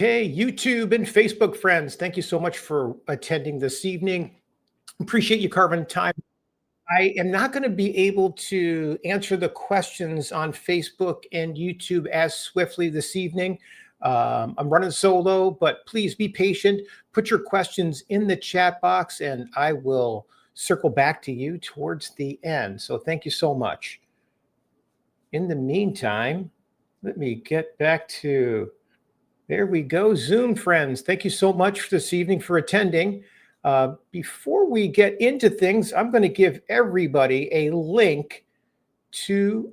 Okay, YouTube and Facebook friends, thank you so much for attending this evening. Appreciate you carving time. I am not going to be able to answer the questions on Facebook and YouTube as swiftly this evening. I'm running solo, but please be patient. Put your questions in the chat box and I will circle back to you towards the end. So thank you so much. In the meantime, let me get back to... There we go. Zoom friends, thank you so much this evening for attending. Before we get into things, I'm going to give everybody a link to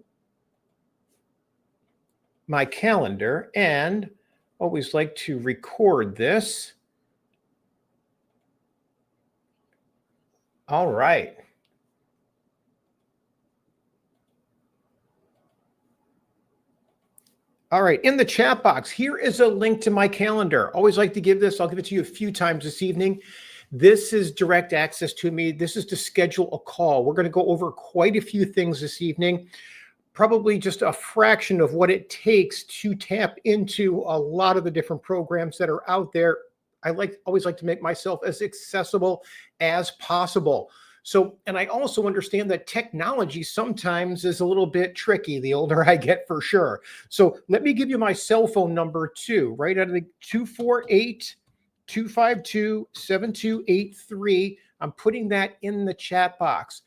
my calendar, and always like to record this. All right. All right, in the chat box, here is a link to my calendar. Always like to give this. I'll give it to you a few times this evening. This is direct access to me. This is to schedule a call. We're going to go over quite a few things this evening, probably just a fraction of what it takes to tap into a lot of the different programs that are out there. I always like to make myself as accessible as possible. So, and I also understand that technology sometimes is a little bit tricky the older I get, for sure. So let me give you my cell phone number too, right out of the 248-252-7283. I'm putting that in the chat box.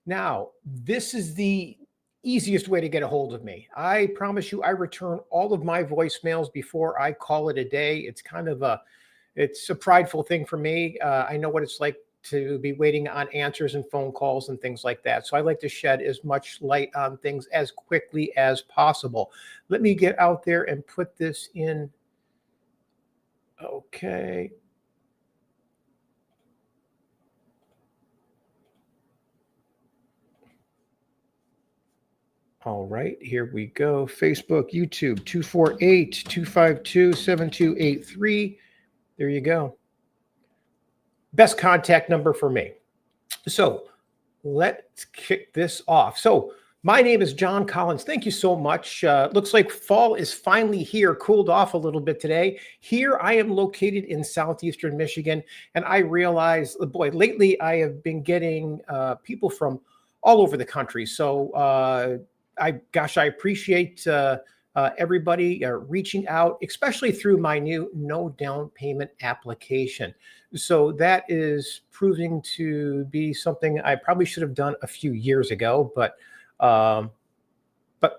Now, this is the easiest way to get a hold of me. I promise you, I return all of my voicemails before I call it a day. It's kind of it's a prideful thing for me. I know what it's like to be waiting on answers and phone calls and things like that. So I like to shed as much light on things as quickly as possible. Let me get out there and put this in. Okay. All right, here we go. Facebook, YouTube, 248-252-7283. There you go. Best contact number for me. So let's kick this off. So my name is John Collins. Thank you so much. Looks like fall is finally here, cooled off a little bit today. Here I am located in southeastern Michigan, and I realize, boy, lately I have been getting people from all over the country. So I appreciate everybody reaching out, especially through my new no down payment application. So that is proving to be something I probably should have done a few years ago, but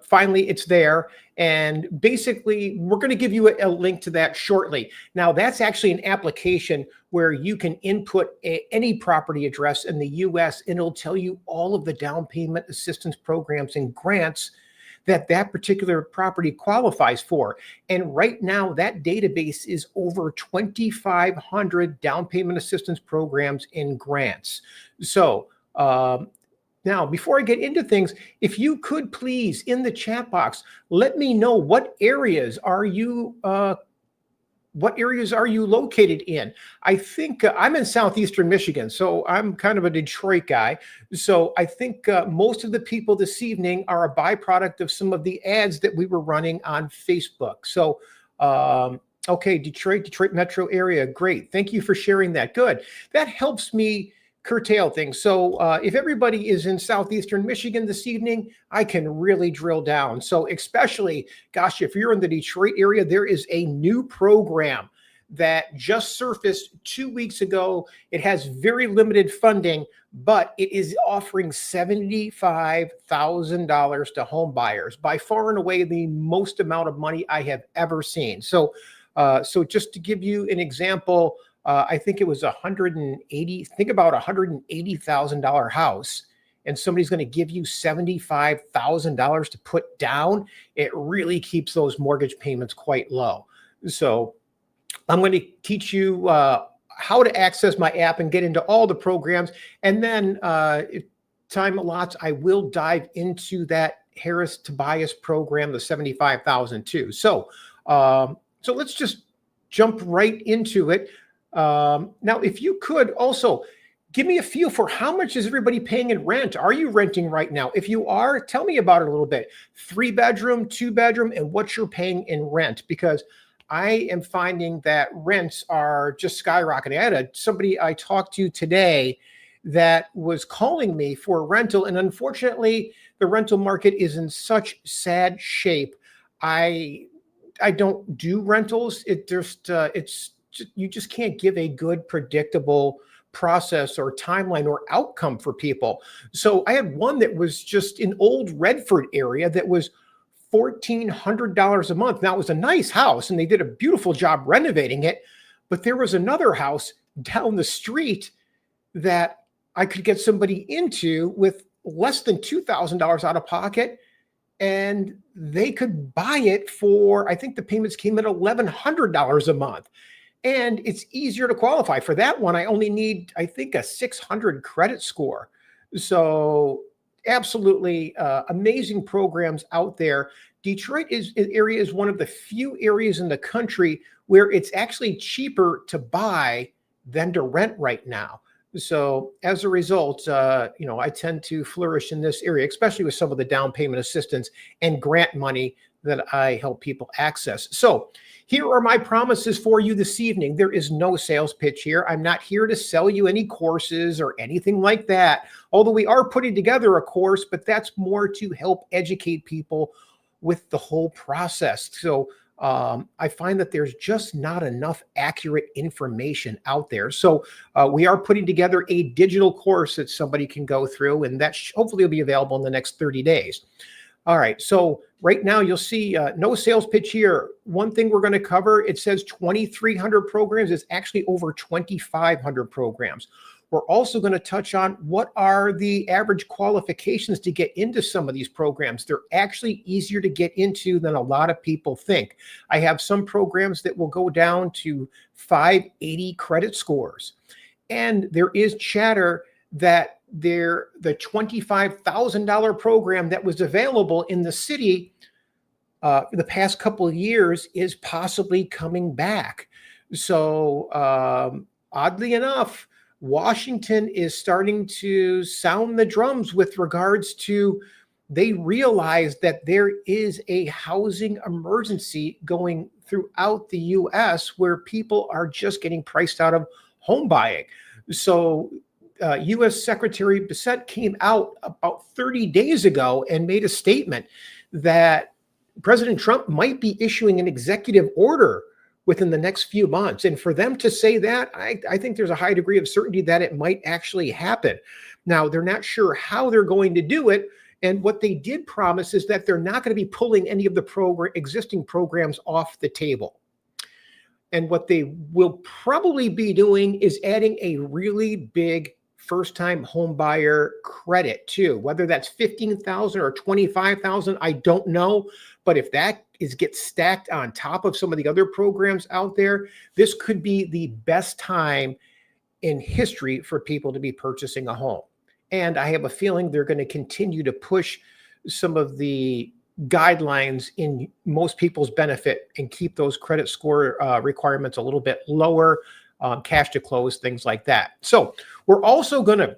finally it's there. And basically, we're going to give you a link to that shortly. Now, that's actually an application where you can input any property address in the U.S. and it'll tell you all of the down payment assistance programs and grants that particular property qualifies for. And right now, that database is over 2,500 down payment assistance programs and grants. So now, before I get into things, if you could please, in the chat box, let me know what areas are you located in? I think I'm in southeastern Michigan, so I'm kind of a Detroit guy. So I think most of the people this evening are a byproduct of some of the ads that we were running on Facebook. So, okay, Detroit metro area. Great. Thank you for sharing that. Good. That helps me curtail things. So if everybody is in southeastern Michigan this evening, I can really drill down. So especially, gosh, if you're in the Detroit area, there is a new program that just surfaced 2 weeks ago. It has very limited funding, but it is offering $75,000 to home buyers, by far and away the most amount of money I have ever seen. So just to give you an example, I think it was about $180,000 house, and somebody's going to give you $75,000 to put down. It really keeps those mortgage payments quite low. So I'm going to teach you how to access my app and get into all the programs. And then if time allots, I will dive into that Harris Tobias program, the $75,000 too. So let's just jump right into it. Now, if you could also give me a feel for how much is everybody paying in rent? Are you renting right now? If you are, tell me about it a little bit. 3-bedroom, 2-bedroom, and what you're paying in rent, because I am finding that rents are just skyrocketing. I had somebody I talked to today that was calling me for a rental, and unfortunately, the rental market is in such sad shape. I I don't do rentals. You just can't give a good predictable process or timeline or outcome for people. So I had one that was just in Old Redford area that was $1,400 a month. Now it was a nice house and they did a beautiful job renovating it, but there was another house down the street that I could get somebody into with less than $2,000 out of pocket, and they could buy it for, I think the payments came at $1,100 a month. And it's easier to qualify for that one. I only need, I think, a 600 credit score. So absolutely amazing programs out there. Detroit area is one of the few areas in the country where it's actually cheaper to buy than to rent right now. So as a result, I tend to flourish in this area, especially with some of the down payment assistance and grant money that I help people access. So here are my promises for you this evening. There is no sales pitch here. I'm not here to sell you any courses or anything like that, although we are putting together a course, but that's more to help educate people with the whole process. So I find that there's just not enough accurate information out there. So we are putting together a digital course that somebody can go through, and that hopefully will be available in the next 30 days. All right. So right now you'll see no sales pitch here. One thing we're going to cover, it says 2,300 programs. It's actually over 2,500 programs. We're also going to touch on what are the average qualifications to get into some of these programs. They're actually easier to get into than a lot of people think. I have some programs that will go down to 580 credit scores. And there is chatter that the $25,000 program that was available in the city the past couple of years is possibly coming back. So oddly enough, Washington is starting to sound the drums with regards to, they realize that there is a housing emergency going throughout the U.S. where people are just getting priced out of home buying. So U.S. Secretary Bissett came out about 30 days ago and made a statement that President Trump might be issuing an executive order within the next few months. And for them to say that, I think there's a high degree of certainty that it might actually happen. Now, they're not sure how they're going to do it. And what they did promise is that they're not going to be pulling any of the existing programs off the table. And what they will probably be doing is adding a really big first-time home buyer credit too. Whether that's $15,000 or $25,000, I don't know. But if that gets stacked on top of some of the other programs out there, this could be the best time in history for people to be purchasing a home. And I have a feeling they're going to continue to push some of the guidelines in most people's benefit and keep those credit score requirements a little bit lower, cash to close, things like that. So we're also going to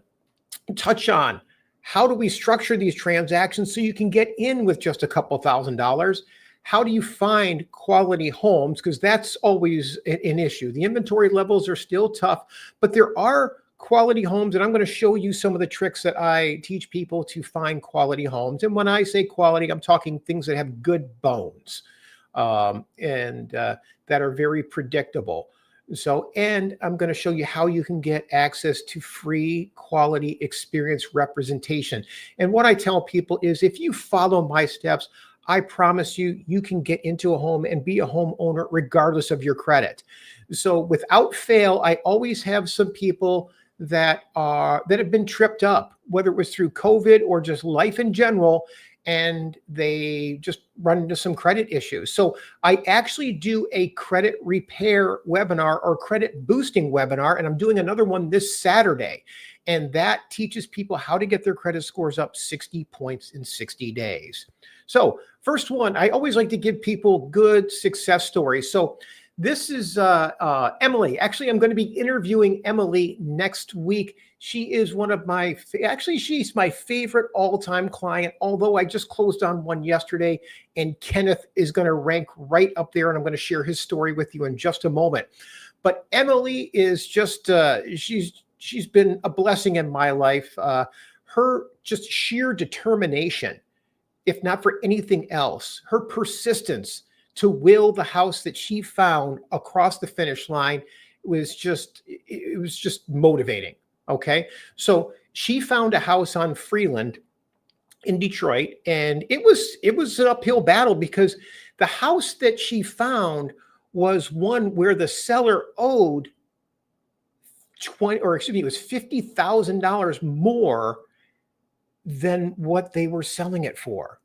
touch on how do we structure these transactions so you can get in with just a couple $1,000s. How do you find quality homes? Because that's always an issue. The inventory levels are still tough, but there are quality homes, and I'm going to show you some of the tricks that I teach people to find quality homes. And when I say quality, I'm talking things that have good bones and that are very predictable. So, and I'm going to show you how you can get access to free quality experience representation. And what I tell people is if you follow my steps, I promise you, you can get into a home and be a homeowner regardless of your credit. So without fail, I always have some people that have been tripped up, whether it was through COVID or just life in general, and they just run into some credit issues. So I actually do a credit repair webinar or credit boosting webinar, and I'm doing another one this Saturday. And that teaches people how to get their credit scores up 60 points in 60 days. So first one, I always like to give people good success stories. So This is Emily. Actually, I'm going to be interviewing Emily next week. She is one of my, actually, she's my favorite all-time client, although I just closed on one yesterday, and Kenneth is going to rank right up there, and I'm going to share his story with you in just a moment. But Emily is just, she's been a blessing in my life. Her just sheer determination, if not for anything else, her persistence to will the house that she found across the finish line was just, it was just motivating. Okay. So she found a house on Freeland in Detroit, and it was an uphill battle because the house that she found was one where the seller owed it was $50,000 more than what they were selling it for.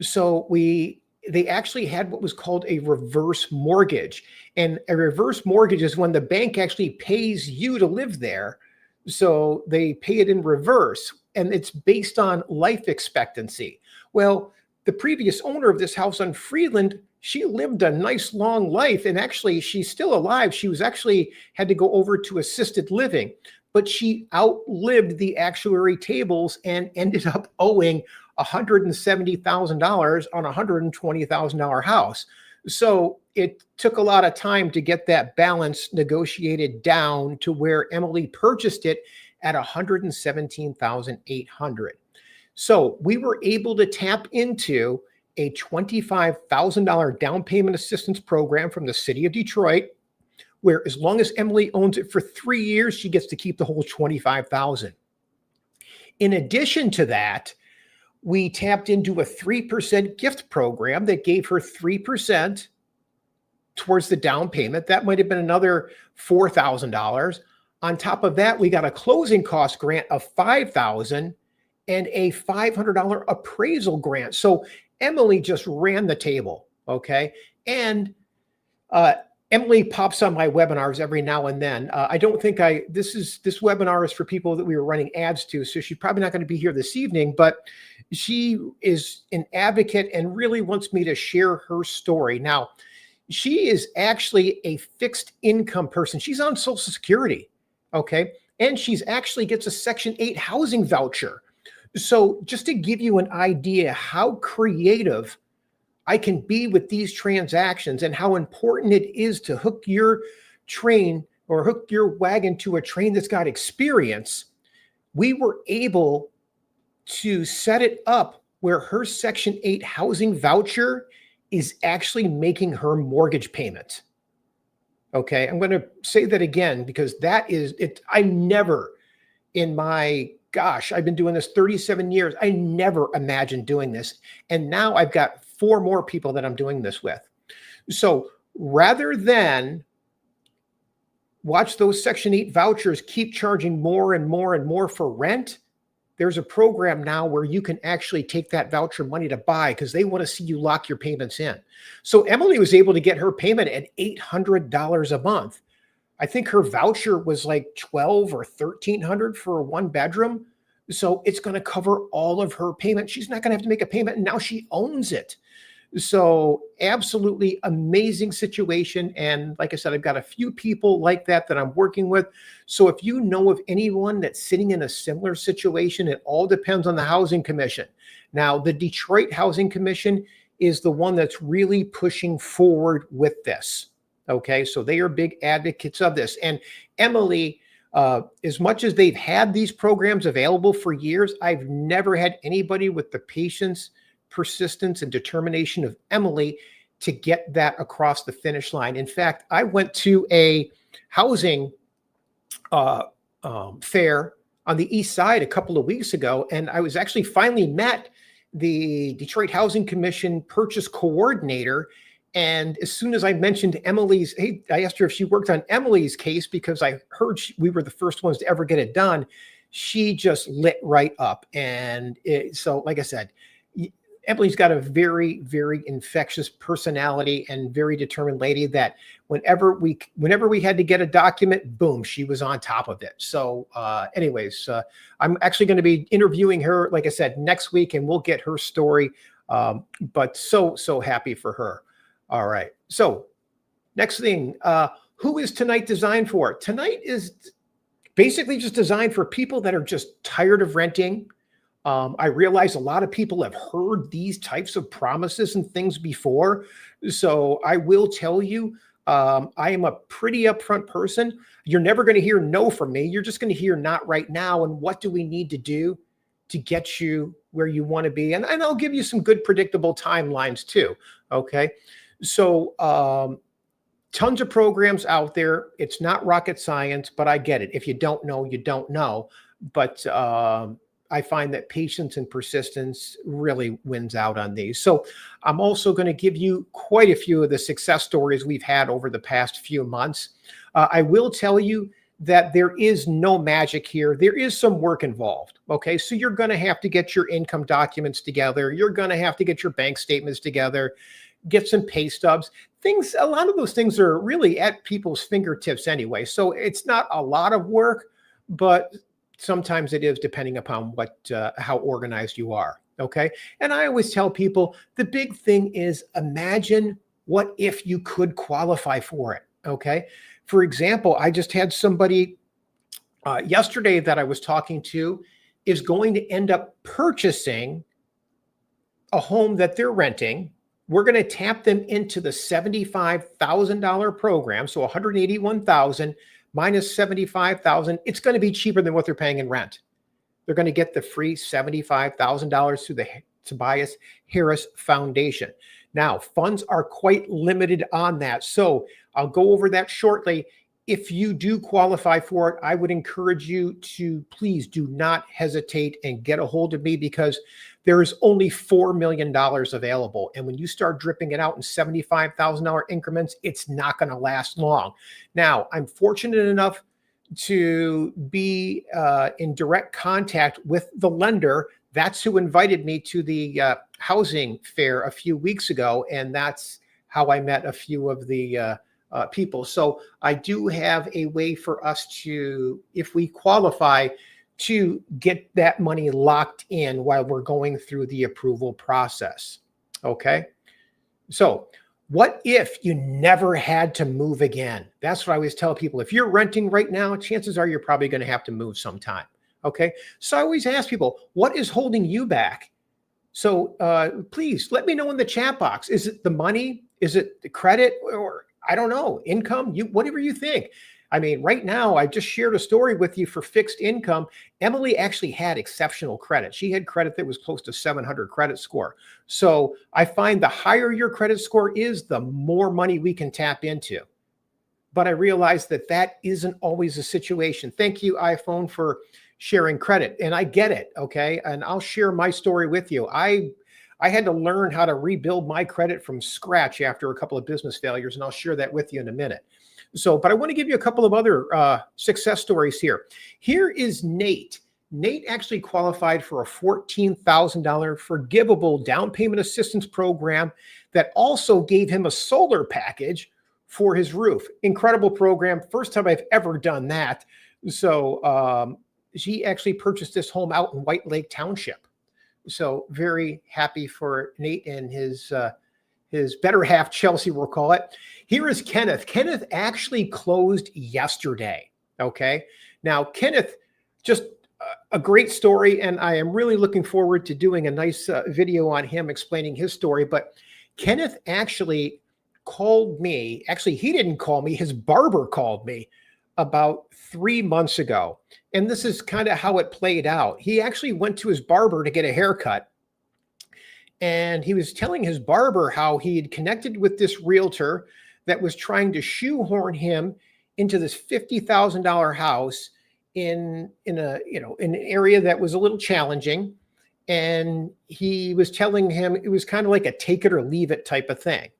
So they actually had what was called a reverse mortgage. And a reverse mortgage is when the bank actually pays you to live there. So they pay it in reverse, and it's based on life expectancy. Well, the previous owner of this house on Freeland, she lived a nice long life, and actually she's still alive. She was actually had to go over to assisted living, but she outlived the actuary tables and ended up owing $170,000 on a $120,000 house. So it took a lot of time to get that balance negotiated down to where Emily purchased it at $117,800. So we were able to tap into a $25,000 down payment assistance program from the city of Detroit, where as long as Emily owns it for 3 years, she gets to keep the whole $25,000. In addition to that, we tapped into a 3% gift program that gave her 3% towards the down payment. That might have been another $4,000. On top of that, we got a closing cost grant of $5,000 and a $500 appraisal grant. So Emily just ran the table, okay? And Emily pops on my webinars every now and then. I don't think this webinar is for people that we were running ads to, so she's probably not going to be here this evening, but she is an advocate and really wants me to share her story. Now, she is actually a fixed income person. She's on Social Security, okay? And she's actually gets a Section 8 housing voucher. So just to give you an idea how creative I can be with these transactions and how important it is to hook your train or hook your wagon to a train that's got experience, we were able to set it up where her Section 8 housing voucher is actually making her mortgage payment. Okay, I'm going to say that again because that is it. I never in my I've been doing this 37 years. I never imagined doing this. And now I've got 4 more people that I'm doing this with. So rather than watch those Section 8 vouchers keep charging more and more and more for rent, there's a program now where you can actually take that voucher money to buy because they want to see you lock your payments in. So Emily was able to get her payment at $800 a month. I think her voucher was like $1,200 or $1,300 for a 1-bedroom. So it's going to cover all of her payment. She's not going to have to make a payment, and now she owns it. So absolutely amazing situation. And like I said, I've got a few people like that I'm working with. So if you know of anyone that's sitting in a similar situation, it all depends on the Housing Commission. Now, the Detroit Housing Commission is the one that's really pushing forward with this. Okay, so they are big advocates of this. And Emily, as much as they've had these programs available for years, I've never had anybody with the patience, persistence, and determination of Emily to get that across the finish line. In fact, I went to a housing fair on the East Side a couple of weeks ago, and I was actually finally met the Detroit Housing Commission purchase coordinator. And as soon as I mentioned Emily's, I asked her if she worked on Emily's case because I heard we were the first ones to ever get it done. She just lit right up. And so, like I said, Emily's got a very, very infectious personality and very determined lady that whenever we had to get a document, boom, she was on top of it. So anyways, I'm actually going to be interviewing her, like I said, next week, and we'll get her story. But so happy for her. All right. So Next thing, who is tonight designed for? Tonight is basically just designed for people that are just tired of renting. I realize a lot of people have heard these types of promises and things before. So I will tell you, I am a pretty upfront person. You're never going to hear no from me. You're just going to hear not right now. And what do we need to do to get you where you want to be? And I'll give you some good predictable timelines too. Okay. So tons of programs out there. It's not rocket science, but I get it. If you don't know, you don't know. But I find that patience and persistence really wins out on these. So I'm also going to give you quite a few of the success stories we've had over the past few months. I will tell you that there is no magic here. There is some work involved. Okay. So you're going to have to get your income documents together. You're going to have to get your bank statements together, get some pay stubs. Things, a lot of those things are really at people's fingertips anyway. So it's not a lot of work, but sometimes it is, depending upon how organized you are. Okay. And I always tell people the big thing is imagine what if you could qualify for it. Okay. For example, I just had somebody yesterday that I was talking to is going to end up purchasing a home that they're renting. We're going to tap them into the $75,000 program. So $181,000 minus $75,000. It's going to be cheaper than what they're paying in rent. They're going to get the free $75,000 through the Tobias Harris Foundation. Now, funds are quite limited on that. So I'll go over that shortly. If you do qualify for it, I would encourage you to please do not hesitate and get a hold of me, because there is only $4 million available. And when you start dripping it out in $75,000 increments, it's not going to last long. Now, I'm fortunate enough to be in direct contact with the lender. That's who invited me to the housing fair a few weeks ago. And that's how I met a few of the people. So I do have a way for us to, if we qualify, to get that money locked in while we're going through the approval process. Okay. So what if you never had to move again? That's what I always tell people. If you're renting right now, chances are you're probably going to have to move sometime. Okay. So I always ask people, what is holding you back? So please let me know in the chat box. Is it the money? Is it the credit? Or I don't know, income, whatever you think. I mean, right now, I just shared a story with you for fixed income. Emily actually had exceptional credit. She had credit that was close to 700 credit score. So I find the higher your credit score is, the more money we can tap into. But I realize that that isn't always the situation. Thank you, iPhone, for sharing credit. And I get it, okay? And I'll share my story with you. I had to learn how to rebuild my credit from scratch after a couple of business failures, and I'll share that with you in a minute. So, but I want to give you a couple of other success stories here. Here is Nate. Nate actually qualified for a $14,000 forgivable down payment assistance program that also gave him a solar package for his roof. Incredible program. First time I've ever done that. So he actually purchased this home out in White Lake Township. So very happy for Nate and his better half, Chelsea, we'll call it. Here is Kenneth. Kenneth actually closed yesterday. Okay. Now, Kenneth, just a great story. And I am really looking forward to doing a nice video on him explaining his story. But Kenneth actually called me. Actually, he didn't call me. His barber called me about 3 months ago. And this is kind of how it played out. He actually went to his barber to get a haircut. And he was telling his barber how he had connected with this realtor that was trying to shoehorn him into this $50,000 house in an area that was a little challenging. And he was telling him it was kind of like a take it or leave it type of thing,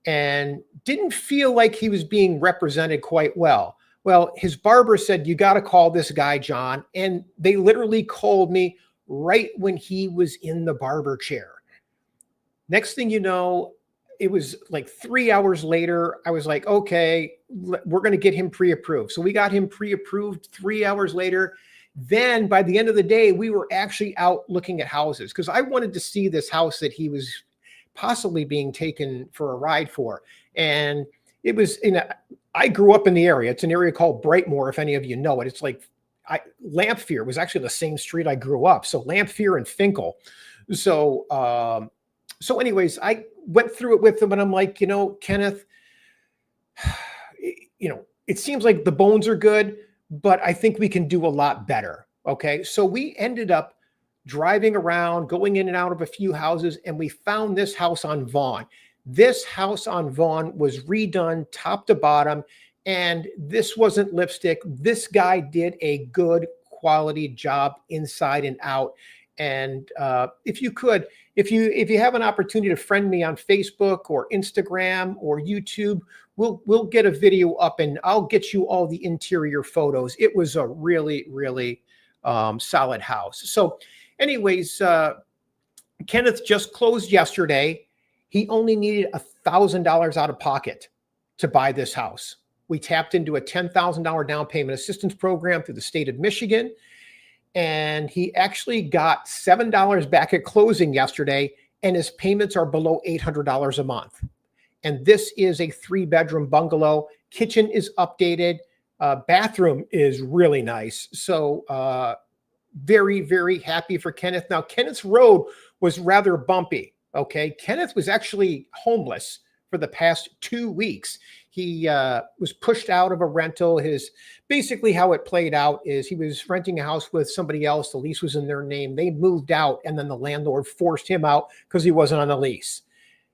and didn't feel like he was being represented quite well. Well, his barber said, "You got to call this guy, John." And they literally called me right when he was in the barber chair. Next thing you know, it was like 3 hours later, I was like, okay, we're going to get him pre-approved. So we got him pre-approved 3 hours later. Then by the end of the day, we were actually out looking at houses because I wanted to see this house that he was possibly being taken for a ride for. And it was in a, I grew up in the area. It's an area called Brightmoor, if any of you know it. It's like Lamphere was actually the same street I grew up. So Lamphere and Finkel. So, so anyways, I went through it with him and I'm like, Kenneth, it seems like the bones are good, but I think we can do a lot better. Okay. So we ended up driving around, going in and out of a few houses, and we found this house on Vaughn. This house on Vaughn was redone top to bottom, and this wasn't lipstick. This guy did a good quality job inside and out. And if you have an opportunity to friend me on Facebook or Instagram or YouTube, we'll get a video up and I'll get you all the interior photos. It was a really, really solid house. So anyways, Kenneth just closed yesterday. He only needed $1,000 out of pocket to buy this house. We tapped into a $10,000 down payment assistance program through the state of Michigan. And he actually got $7 back at closing yesterday, and his payments are below $800 a month. And this is a 3-bedroom bungalow. Kitchen is updated. Bathroom is really nice. So very, very happy for Kenneth. Now, Kenneth's road was rather bumpy. Okay. Kenneth was actually homeless for the past 2 weeks. He was pushed out of a rental. Basically how it played out is he was renting a house with somebody else. The lease was in their name. They moved out, and then the landlord forced him out because he wasn't on the lease.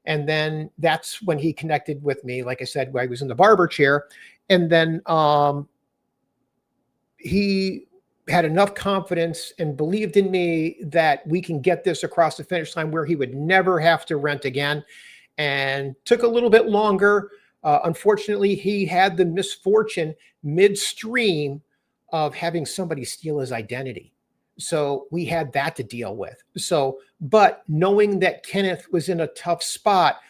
And then that's when he connected with me. Like I said, I was in the barber chair, and then he had enough confidence and believed in me that we can get this across the finish line where he would never have to rent again. And took a little bit longer. Unfortunately, he had the misfortune midstream of having somebody steal his identity. So we had that to deal with. So, but knowing that Kenneth was in a tough spot,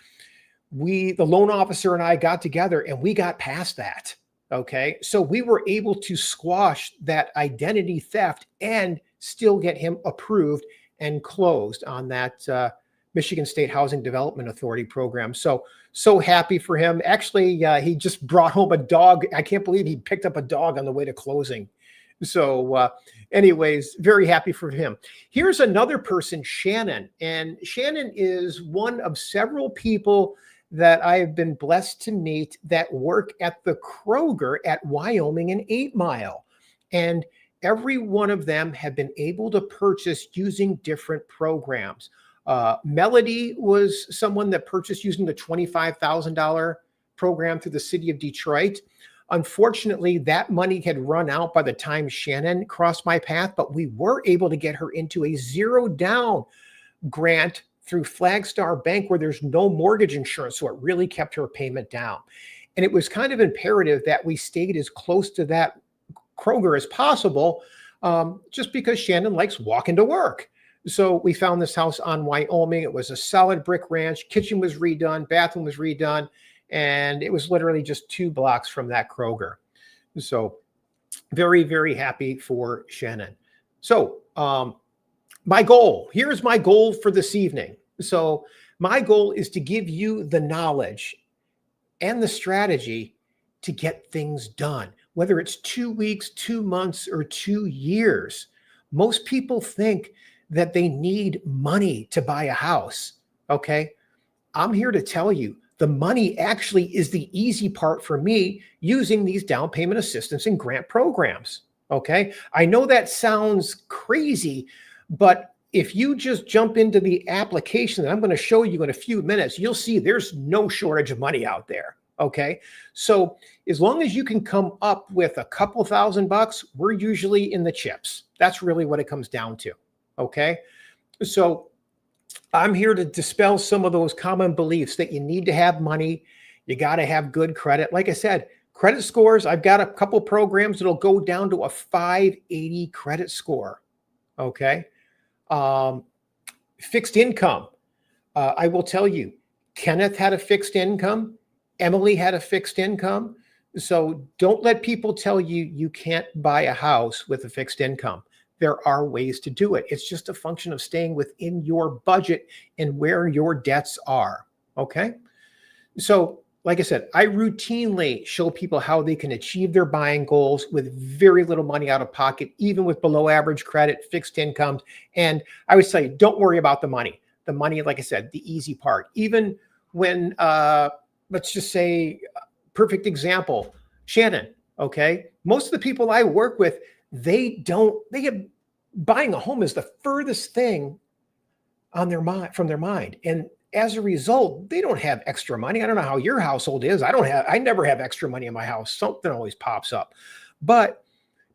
the loan officer and I got together and we got past that. Okay. So we were able to squash that identity theft and still get him approved and closed on that Michigan State Housing Development Authority program. So happy for him. Actually, he just brought home a dog. I can't believe he picked up a dog on the way to closing. So anyways, very happy for him. Here's another person, Shannon. And Shannon is one of several people that I have been blessed to meet that work at the Kroger at Wyoming and 8 Mile. And every one of them have been able to purchase using different programs. Melody was someone that purchased using the $25,000 program through the city of Detroit. Unfortunately, that money had run out by the time Shannon crossed my path, but we were able to get her into a zero down grant through Flagstar Bank where there's no mortgage insurance. So it really kept her payment down. And it was kind of imperative that we stayed as close to that Kroger as possible, just because Shannon likes walking to work. So we found this house on Wyoming. It was a solid brick ranch. Kitchen was redone. Bathroom was redone. And it was literally just 2 blocks from that Kroger. So very, very happy for Shannon. So here's my goal for this evening. So my goal is to give you the knowledge and the strategy to get things done, whether it's 2 weeks, 2 months, or 2 years. Most people think that they need money to buy a house. Okay. I'm here to tell you the money actually is the easy part for me using these down payment assistance and grant programs. Okay. I know that sounds crazy, but if you just jump into the application that I'm going to show you in a few minutes, you'll see there's no shortage of money out there. Okay. So as long as you can come up with a couple $1,000, we're usually in the chips. That's really what it comes down to. Okay. So I'm here to dispel some of those common beliefs that you need to have money. You got to have good credit. Like I said, credit scores, I've got a couple programs that'll go down to a 580 credit score. Okay. Fixed income. I will tell you, Kenneth had a fixed income. Emily had a fixed income. So don't let people tell you you can't buy a house with a fixed income. There are ways to do it. It's just a function of staying within your budget and where your debts are. Okay. So like I said, I routinely show people how they can achieve their buying goals with very little money out of pocket, even with below average credit, fixed incomes. And I would say, don't worry about the money. The money, like I said, the easy part. Even when, let's just say, perfect example, Shannon, okay? Most of the people I work with, they have buying a home is the furthest thing on their mind from their mind. And as a result, they don't have extra money. I don't know how your household is. I never have extra money in my house. Something always pops up. But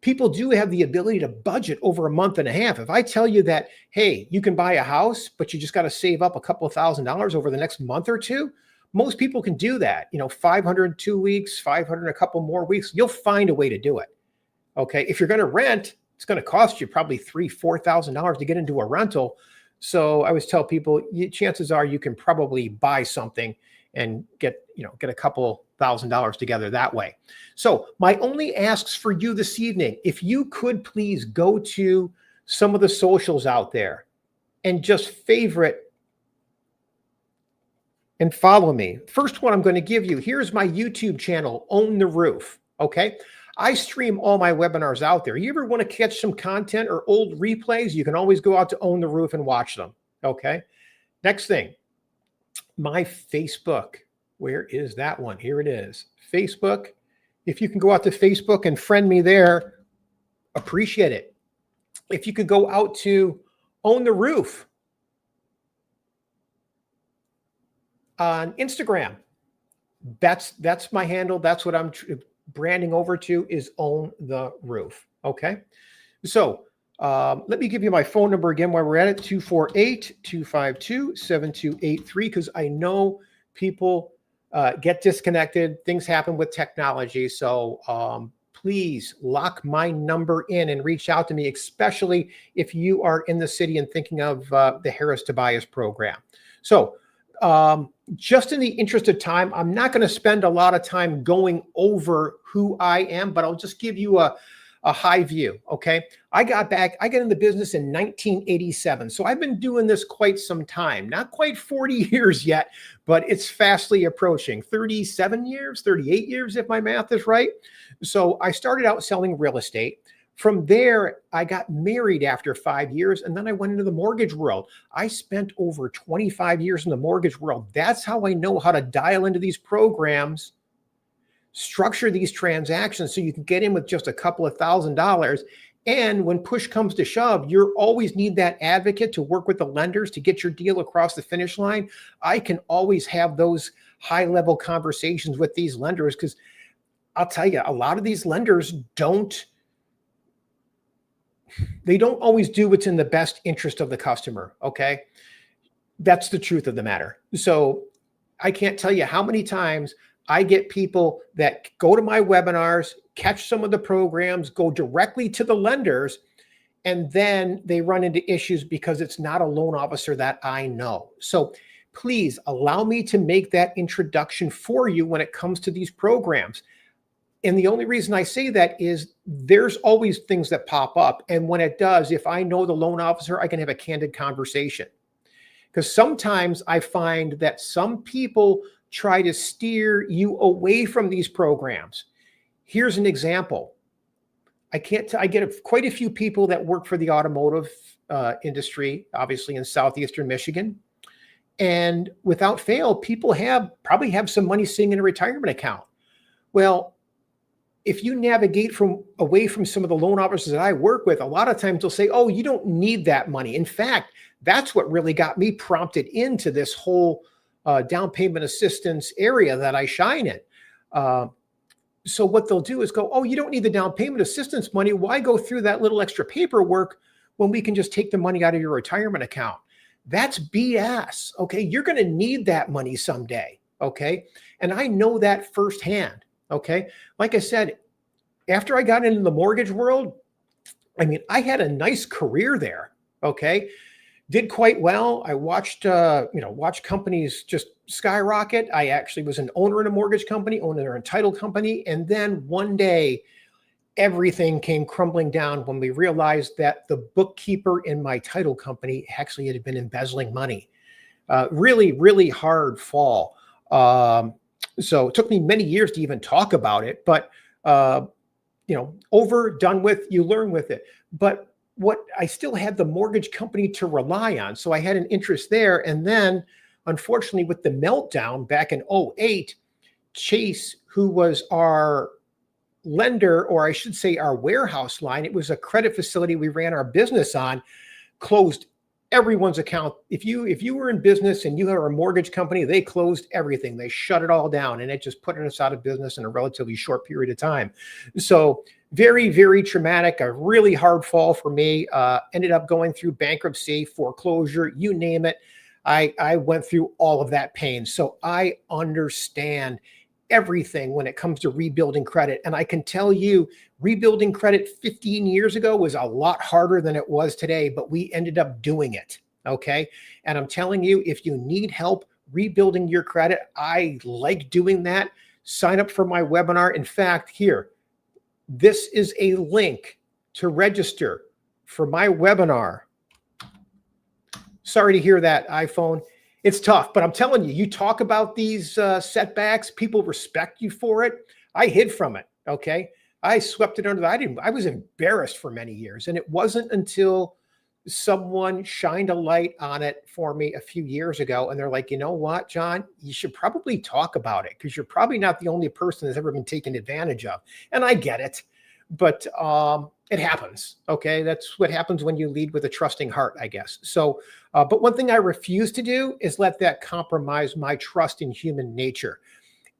people do have the ability to budget over a month and a half. If I tell you that, hey, you can buy a house, but you just got to save up a couple of $1,000s over the next month or two, most people can do that. 500 2 weeks, 500 a couple more weeks. You'll find a way to do it. Okay. If you're going to rent, it's going to cost you probably $3,000, $4,000 to get into a rental. So I always tell people, chances are you can probably buy something and get a couple $1,000s together that way. So my only asks for you this evening, if you could please go to some of the socials out there and just favorite and follow me. First one I'm going to give you, here's my YouTube channel, Own the Roof. Okay. I stream all my webinars out there. You ever want to catch some content or old replays? You can always go out to Own the Roof and watch them. Okay. Next thing, my Facebook. Where is that one? Here it is. Facebook. If you can go out to Facebook and friend me there, appreciate it. If you could go out to Own the Roof on Instagram, that's my handle. That's what I'm branding over to, is Own the Roof. Okay. So let me give you my phone number again while we're at it, 248-252-7283, because I know people get disconnected. Things happen with technology. So please lock my number in and reach out to me, especially if you are in the city and thinking of the Harris Tobias program. So just in the interest of time, I'm not going to spend a lot of time going over who I am, but I'll just give you a high view. Okay. I got in the business in 1987. So I've been doing this quite some time, not quite 40 years yet, but it's fastly approaching 37 years, 38 years, if my math is right. So I started out selling real estate. From there, I got married after 5 years, and then I went into the mortgage world. I spent over 25 years in the mortgage world. That's how I know how to dial into these programs, structure these transactions so you can get in with just a couple of $1,000. And when push comes to shove, you always need that advocate to work with the lenders to get your deal across the finish line. I can always have those high-level conversations with these lenders, because I'll tell you, a lot of these lenders don't always do what's in the best interest of the customer. Okay. That's the truth of the matter. So I can't tell you how many times I get people that go to my webinars, catch some of the programs, go directly to the lenders, and then they run into issues because it's not a loan officer that I know. So please allow me to make that introduction for you when it comes to these programs. And the only reason I say that is there's always things that pop up. And when it does, if I know the loan officer, I can have a candid conversation. Because sometimes I find that some people try to steer you away from these programs. Here's an example. I get quite a few people that work for the automotive industry, obviously in southeastern Michigan. And without fail, people probably have some money sitting in a retirement account. Well, if you navigate away from some of the loan officers that I work with, a lot of times they'll say, oh, you don't need that money. In fact, that's what really got me prompted into this whole down payment assistance area that I shine in. So what they'll do is go, oh, you don't need the down payment assistance money. Why go through that little extra paperwork when we can just take the money out of your retirement account? That's BS. Okay. You're going to need that money someday. Okay. And I know that firsthand. Okay. Like I said, after I got into the mortgage world, I mean, I had a nice career there. Okay. Did quite well. I watched companies just skyrocket. I actually was an owner in a mortgage company, owner in a title company. And then one day, everything came crumbling down when we realized that the bookkeeper in my title company actually had been embezzling money. Really, really hard fall. So it took me many years to even talk about it, but over, done with, you learn with it. But what I still had the mortgage company to rely on. So I had an interest there. And then unfortunately with the meltdown back in '08, Chase, who was our lender, or I should say our warehouse line, it was a credit facility we ran our business on, closed everyone's account. If you were in business and you had a mortgage company, they closed everything. They shut it all down, and it just put us out of business in a relatively short period of time. So very, very traumatic, a really hard fall for me. Ended up going through bankruptcy, foreclosure, you name it. I went through all of that pain. So I understand everything when it comes to rebuilding credit. And I can tell you, rebuilding credit 15 years ago was a lot harder than it was today, but we ended up doing it. Okay. And I'm telling you, if you need help rebuilding your credit, I like doing that. Sign up for my webinar. In fact, here, this is a link to register for my webinar. Sorry to hear that, iPhone. It's tough, but I'm telling you, you talk about these setbacks, people respect you for it. I hid from it, okay? I swept it under I was embarrassed for many years, and it wasn't until someone shined a light on it for me a few years ago, and they're like, you know what, John, you should probably talk about it because you're probably not the only person that's ever been taken advantage of. And I get it, but it happens, okay? That's what happens when you lead with a trusting heart, I guess. So, but one thing I refuse to do is let that compromise my trust in human nature.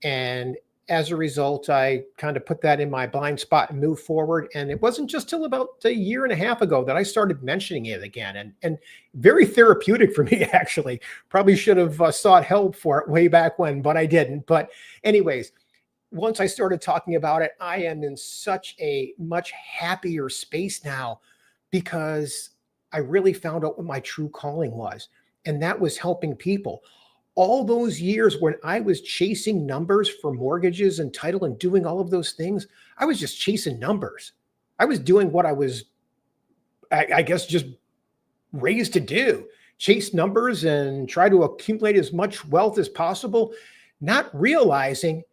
And as a result, I kind of put that in my blind spot and move forward. And it wasn't just till about a year and a half ago that I started mentioning it again. And very therapeutic for me, actually. Probably should have sought help for it way back when, but I didn't. But anyways, once I started talking about it, I am in such a much happier space now because I really found out what my true calling was. And that was helping people. All those years when I was chasing numbers for mortgages and title and doing all of those things, I was just chasing numbers. I was doing what I was, I guess, just raised to do, chase numbers and try to accumulate as much wealth as possible, not realizing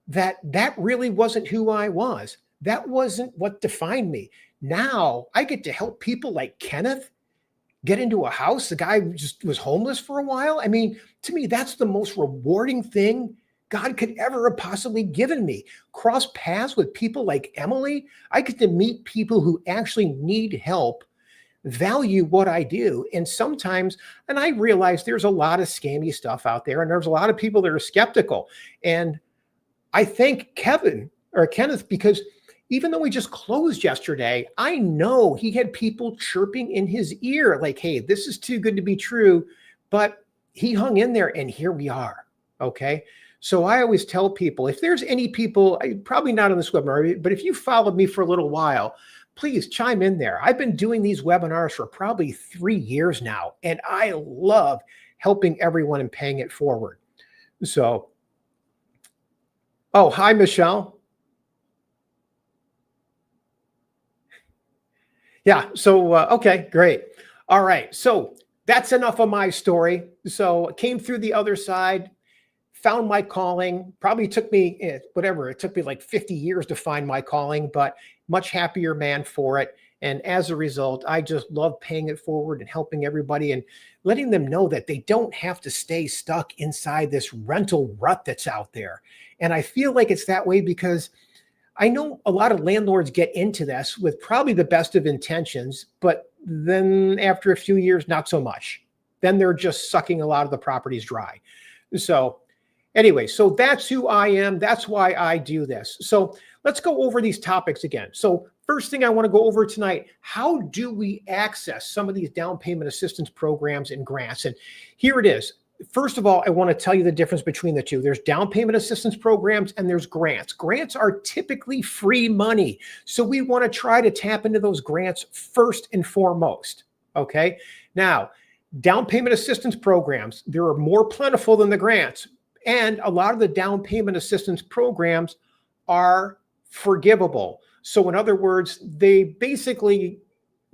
that really wasn't who I was. That wasn't what defined me. Now I get to help people like Kenneth get into a house. The guy just was homeless for a while. I mean, to me, that's the most rewarding thing God could ever have possibly given me. Cross paths with people like Emily. I get to meet people who actually need help, value what I do. And sometimes, and I realize there's a lot of scammy stuff out there, and there's a lot of people that are skeptical. And I thank Kenneth, because even though we just closed yesterday, I know he had people chirping in his ear like, hey, this is too good to be true. But he hung in there, and here we are. Okay. So I always tell people, if there's any people, probably not on this webinar, but if you followed me for a little while, please chime in there. I've been doing these webinars for probably 3 years now, and I love helping everyone and paying it forward. So, oh, hi, Michelle. Yeah. So, okay, great. All right. So that's enough of my story. So I came through the other side, found my calling. Probably took me, it took me like 50 years to find my calling, but much happier man for it. And as a result, I just love paying it forward and helping everybody and letting them know that they don't have to stay stuck inside this rental rut that's out there. And I feel like it's that way because I know a lot of landlords get into this with probably the best of intentions, but then after a few years, not so much. Then they're just sucking a lot of the properties dry. So anyway, so that's who I am. That's why I do this. So let's go over these topics again. So first thing I want to go over tonight, how do we access some of these down payment assistance programs and grants? And here it is. First of all, I want to tell you the difference between the two. There's down payment assistance programs and there's grants. Grants are typically free money. So we want to try to tap into those grants first and foremost. Okay. Now, down payment assistance programs, there are more plentiful than the grants. And a lot of the down payment assistance programs are forgivable. So in other words, they basically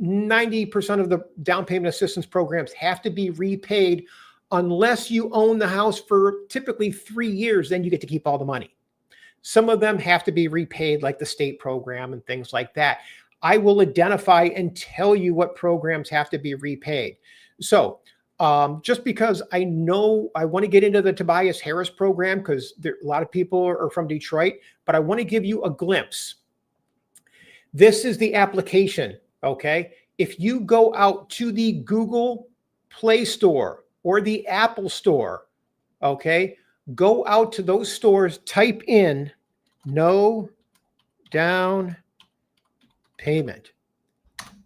90% of the down payment assistance programs have to be repaid Unless you own the house for typically 3 years, then you get to keep all the money. Some of them have to be repaid, like the state program and things like that. I will identify and tell you what programs have to be repaid. So just because I know I want to get into the Tobias Harris program, because a lot of people are from Detroit, but I want to give you a glimpse. This is the application, okay? If you go out to the Google Play Store or the Apple Store, okay, go out to those stores, type in no down payment.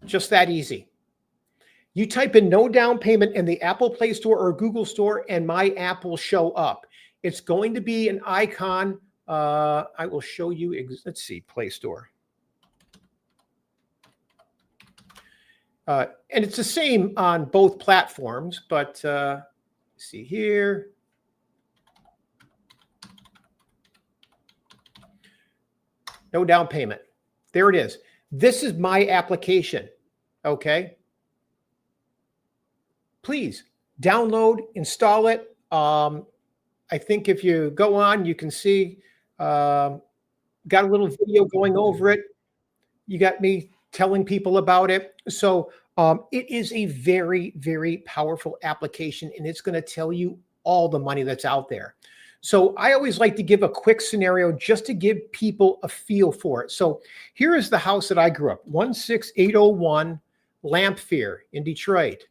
Just that easy. You type in no down payment in the Apple Play Store or Google Store, and my app will show up. It's going to be an icon. I will show you. Let's see, Play Store. And it's the same on both platforms, but see here. No down payment. There it is. This is my application, okay? Please download, install it. I think if you go on, you can see, got a little video going over it. You got me telling people about it. So it is a very, very powerful application, and it's going to tell you all the money that's out there. So I always like to give a quick scenario just to give people a feel for it. So here is the house that I grew up, 16801 Lamphere in Detroit,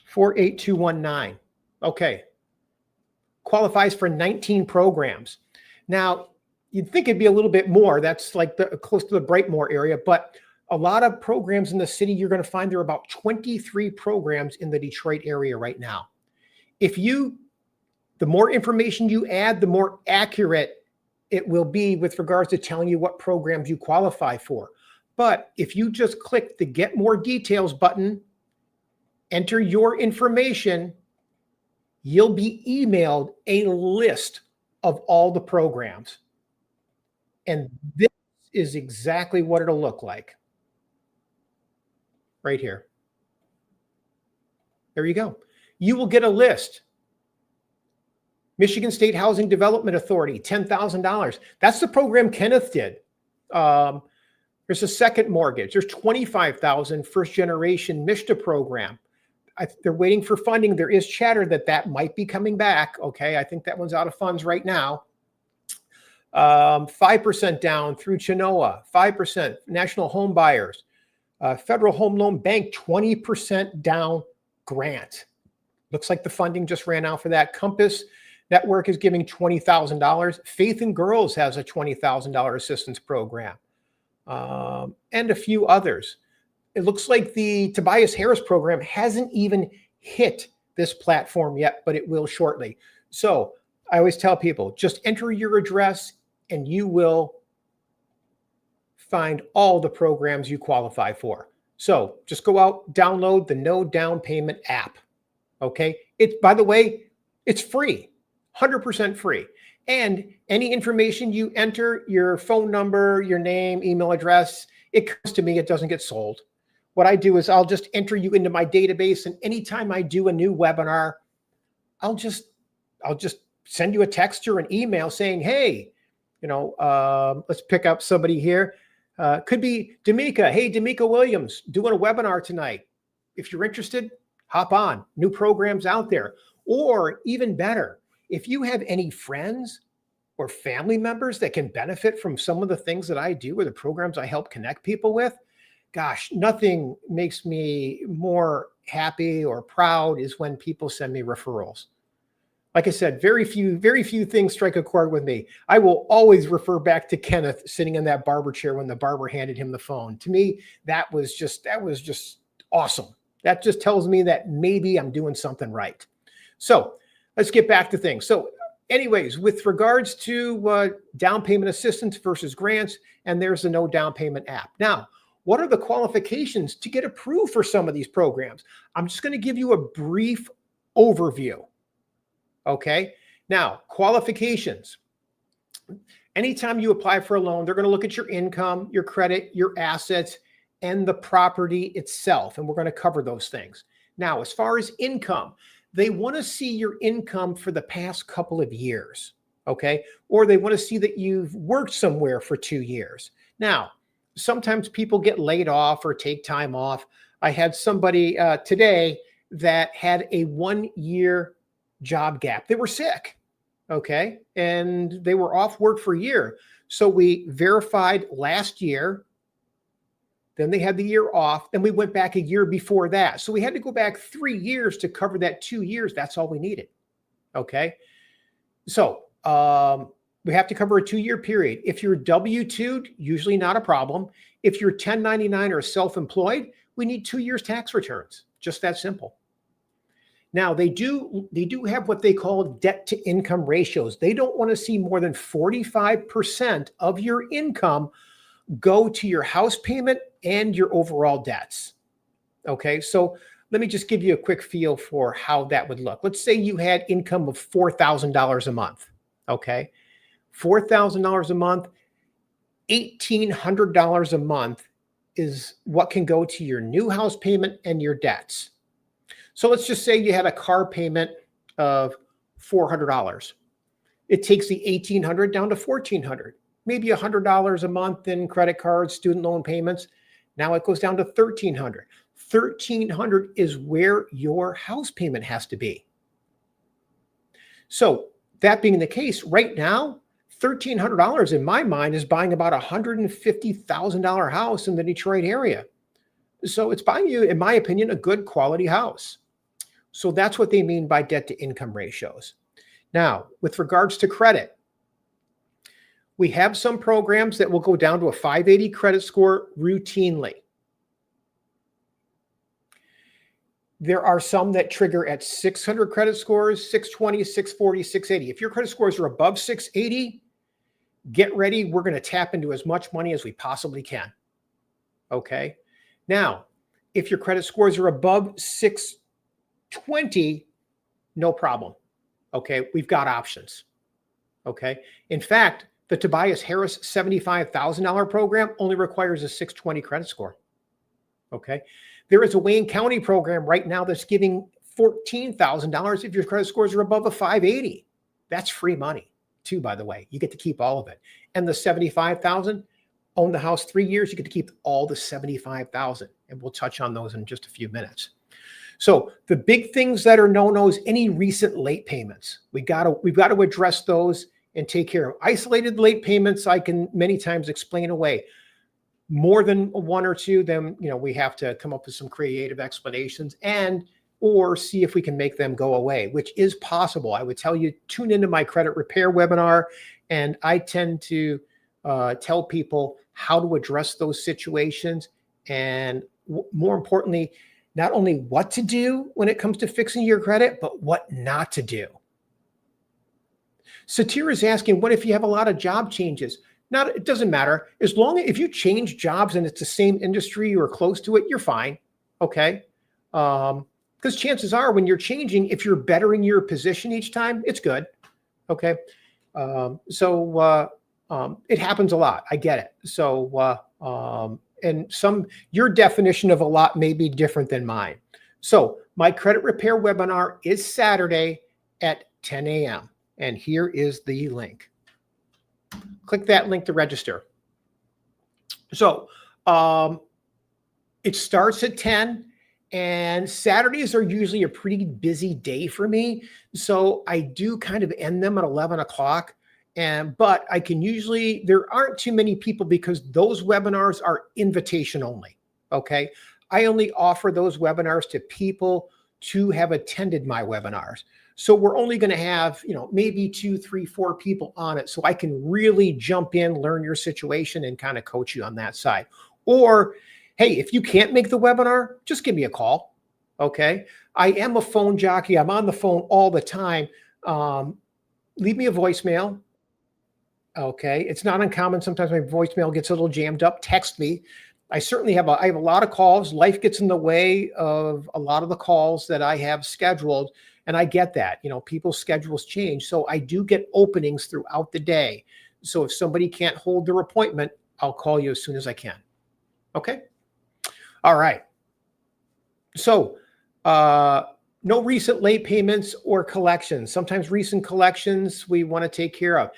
48219. Okay. Qualifies for 19 programs. Now, you'd think it'd be a little bit more. That's like close to the Brightmoor area, but a lot of programs in the city, you're going to find there are about 23 programs in the Detroit area right now. The more information you add, the more accurate it will be with regards to telling you what programs you qualify for. But if you just click the Get More Details button, enter your information, you'll be emailed a list of all the programs. And this is exactly what it'll look like. Right here. There you go. You will get a list. Michigan State Housing Development Authority, $10,000. That's the program Kenneth did. There's a second mortgage. There's $25,000 first generation MSHDA program. They're waiting for funding. There is chatter that might be coming back. Okay, I think that one's out of funds right now. 5% down through Chenoa, 5% National Home Buyers, Federal Home Loan Bank, 20% down grant. Looks like the funding just ran out for that. Compass Network is giving $20,000. Faith in Girls has a $20,000 assistance program, and a few others. It looks like the Tobias Harris program hasn't even hit this platform yet, but it will shortly. So I always tell people, just enter your address and you will find all the programs you qualify for. So just go out, download the No Down Payment app. Okay. By the way, it's free, 100% free. And any information you enter, your phone number, your name, email address, it comes to me. It doesn't get sold. What I do is I'll just enter you into my database, and anytime I do a new webinar, I'll just send you a text or an email saying, hey, let's pick up somebody here. Could be D'Amica. Hey, D'Amica Williams, doing a webinar tonight. If you're interested, hop on. New programs out there. Or even better, if you have any friends or family members that can benefit from some of the things that I do or the programs I help connect people with, gosh, nothing makes me more happy or proud is when people send me referrals. Like I said, very few things strike a chord with me. I will always refer back to Kenneth sitting in that barber chair when the barber handed him the phone. To me, that was just awesome. That just tells me that maybe I'm doing something right. So let's get back to things. So anyways, with regards to down payment assistance versus grants, and there's the No Down Payment app. Now, what are the qualifications to get approved for some of these programs? I'm just going to give you a brief overview. Okay. Now, qualifications. Anytime you apply for a loan, they're going to look at your income, your credit, your assets, and the property itself. And we're going to cover those things. Now, as far as income, they want to see your income for the past couple of years, okay? Or they want to see that you've worked somewhere for 2 years. Now, sometimes people get laid off or take time off. I had somebody today that had a 1-year job gap. They were sick, okay? And they were off work for a year. So we verified last year, then they had the year off, then we went back a year before that. So we had to go back 3 years to cover that 2 years. That's all we needed, okay? So we have to cover a 2-year period. If you're W-2'd, usually not a problem. If you're 1099 or self-employed, we need 2 years tax returns. Just that simple. Now, they do have what they call debt to income ratios. They don't want to see more than 45% of your income go to your house payment and your overall debts. Okay, so let me just give you a quick feel for how that would look. Let's say you had income of $4,000 a month. Okay, $4,000 a month, $1,800 a month is what can go to your new house payment and your debts. So let's just say you had a car payment of $400. It takes the $1,800 down to $1,400, maybe $100 a month in credit cards, student loan payments. Now it goes down to $1,300. $1,300 is where your house payment has to be. So that being the case, right now, $1,300 in my mind is buying about a $150,000 house in the Detroit area. So it's buying you, in my opinion, a good quality house. So that's what they mean by debt to income ratios. Now, with regards to credit, we have some programs that will go down to a 580 credit score routinely. There are some that trigger at 600 credit scores, 620, 640, 680. If your credit scores are above 680, get ready. We're going to tap into as much money as we possibly can. Okay. Now, if your credit scores are above 620, no problem. Okay. We've got options. Okay. In fact, the Tobias Harris $75,000 program only requires a 620 credit score. Okay. There is a Wayne County program right now that's giving $14,000 if your credit scores are above a 580. That's free money too, by the way. You get to keep all of it. And the $75,000, own the house 3 years, you get to keep all the $75,000. And we'll touch on those in just a few minutes. So the big things that are no-nos, any recent late payments, we've got to address those and take care of. Isolated late payments, I can many times explain away. More than one or two, then we have to come up with some creative explanations or see if we can make them go away, which is possible. I would tell you, tune into my credit repair webinar, and I tend to tell people how to address those situations, and more importantly, not only what to do when it comes to fixing your credit, but what not to do. Satir is asking, what if you have a lot of job changes? It doesn't matter. As long as if you change jobs and it's the same industry or close to it, you're fine. Okay. Because chances are when you're changing, if you're bettering your position each time, it's good. Okay. It happens a lot. I get it. Your definition of a lot may be different than mine. So my credit repair webinar is Saturday at 10 a.m. And here is the link. Click that link to register. So it starts at 10, and Saturdays are usually a pretty busy day for me. So I do kind of end them at 11 o'clock. But I can usually, there aren't too many people because those webinars are invitation only. Okay. I only offer those webinars to people to have attended my webinars. So we're only going to have, maybe 2, 3, 4 people on it. So I can really jump in, learn your situation, and kind of coach you on that side. Or, hey, if you can't make the webinar, just give me a call. Okay. I am a phone jockey. I'm on the phone all the time. Leave me a voicemail. Okay. It's not uncommon. Sometimes my voicemail gets a little jammed up. Text me. I certainly have I have a lot of calls. Life gets in the way of a lot of the calls that I have scheduled. And I get that, people's schedules change. So I do get openings throughout the day. So if somebody can't hold their appointment, I'll call you as soon as I can. Okay. All right. So No recent late payments or collections. Sometimes recent collections we want to take care of.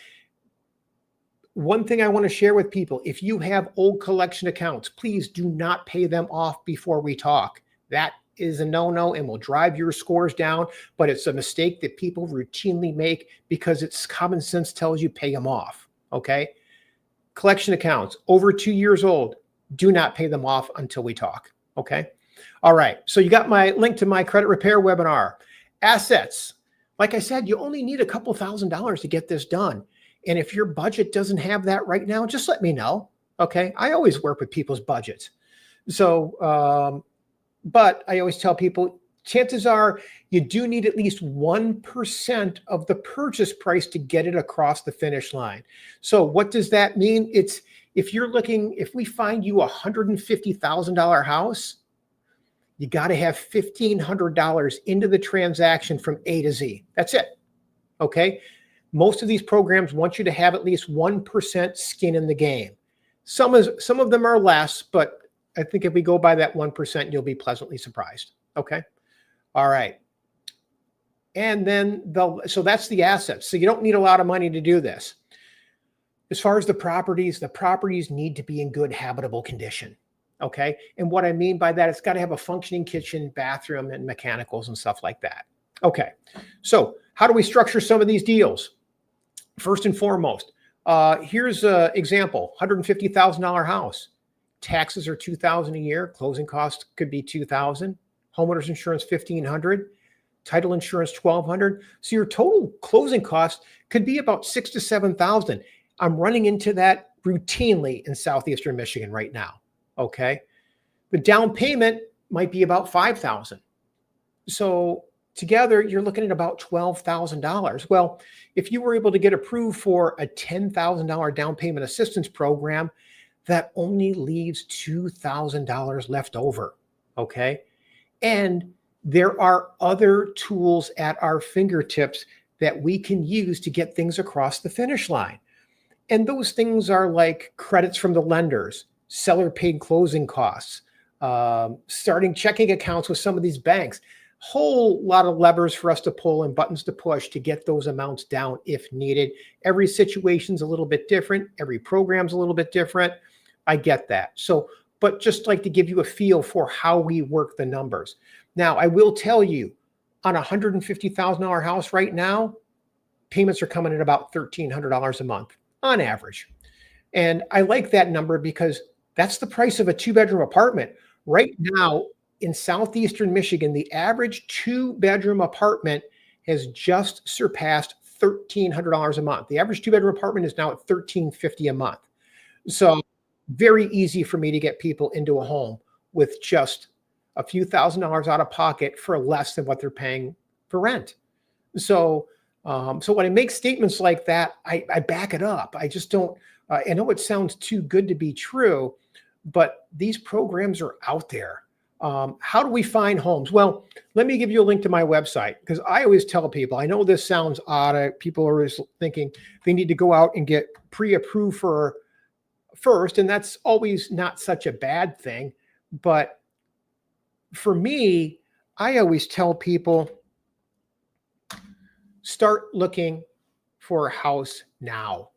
One thing I want to share with people, if you have old collection accounts, please do not pay them off before we talk. That is a no-no and will drive your scores down, but it's a mistake that people routinely make because it's common sense tells you pay them off, okay? Collection accounts over 2 years old, do not pay them off until we talk, okay? All right, so you got my link to my credit repair webinar. Assets, like I said, you only need a couple $1,000s to get this done. And if your budget doesn't have that right now, just let me know. Okay. I always work with people's budgets. So, but I always tell people, chances are you do need at least 1% of the purchase price to get it across the finish line. So what does that mean? It's if we find you a $150,000 house, you got to have $1,500 into the transaction from A to Z. That's it. Okay. Most of these programs want you to have at least 1% skin in the game. Some of them are less, but I think if we go by that 1%, you'll be pleasantly surprised. Okay. All right. And then so that's the assets. So you don't need a lot of money to do this. As far as the properties need to be in good habitable condition. Okay. And what I mean by that, it's got to have a functioning kitchen, bathroom, and mechanicals and stuff like that. Okay. So how do we structure some of these deals? First and foremost, here's an example, $150,000 house. Taxes are $2,000 a year. Closing costs could be $2,000. Homeowners insurance, $1,500. Title insurance, $1,200. So your total closing cost could be about $6,000 to $7,000. I'm running into that routinely in Southeastern Michigan right now. Okay. The down payment might be about $5,000. So together, you're looking at about $12,000. Well, if you were able to get approved for a $10,000 down payment assistance program, that only leaves $2,000 left over, okay? And there are other tools at our fingertips that we can use to get things across the finish line. And those things are like credits from the lenders, seller paid closing costs, starting checking accounts with some of these banks. Whole lot of levers for us to pull and buttons to push to get those amounts down if needed. Every situation's a little bit different. Every program's a little bit different. I get that. So, but just like to give you a feel for how we work the numbers. Now, I will tell you, on a $150,000 house right now, payments are coming at about $1,300 a month on average. And I like that number because that's the price of a 2-bedroom apartment. Right now, in Southeastern Michigan, the average 2-bedroom apartment has just surpassed $1,300 a month. The average 2-bedroom apartment is now at $1,350 a month. So very easy for me to get people into a home with just a few $1,000s out of pocket for less than what they're paying for rent. So, so when I make statements like that, I back it up. I just don't, I know it sounds too good to be true, but these programs are out there. How do we find homes? Well, let me give you a link to my website because I always tell people, I know this sounds odd. People are always thinking they need to go out and get pre-approved for first, and that's always not such a bad thing. But for me, I always tell people, start looking for a house now.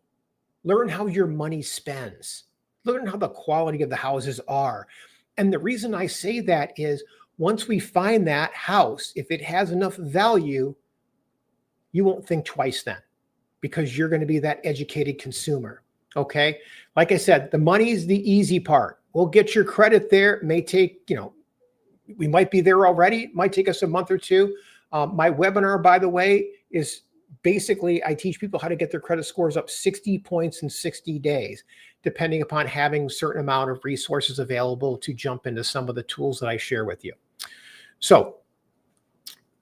Learn how your money spends. Learn how the quality of the houses are. And the reason I say that is once we find that house, if it has enough value, you won't think twice then because you're going to be that educated consumer. Okay. Like I said, the money's the easy part. We'll get your credit there. It may take, we might be there already. It might take us a month or two. My webinar, by the way, is basically I teach people how to get their credit scores up 60 points in 60 days, depending upon having a certain amount of resources available to jump into some of the tools that I share with you. So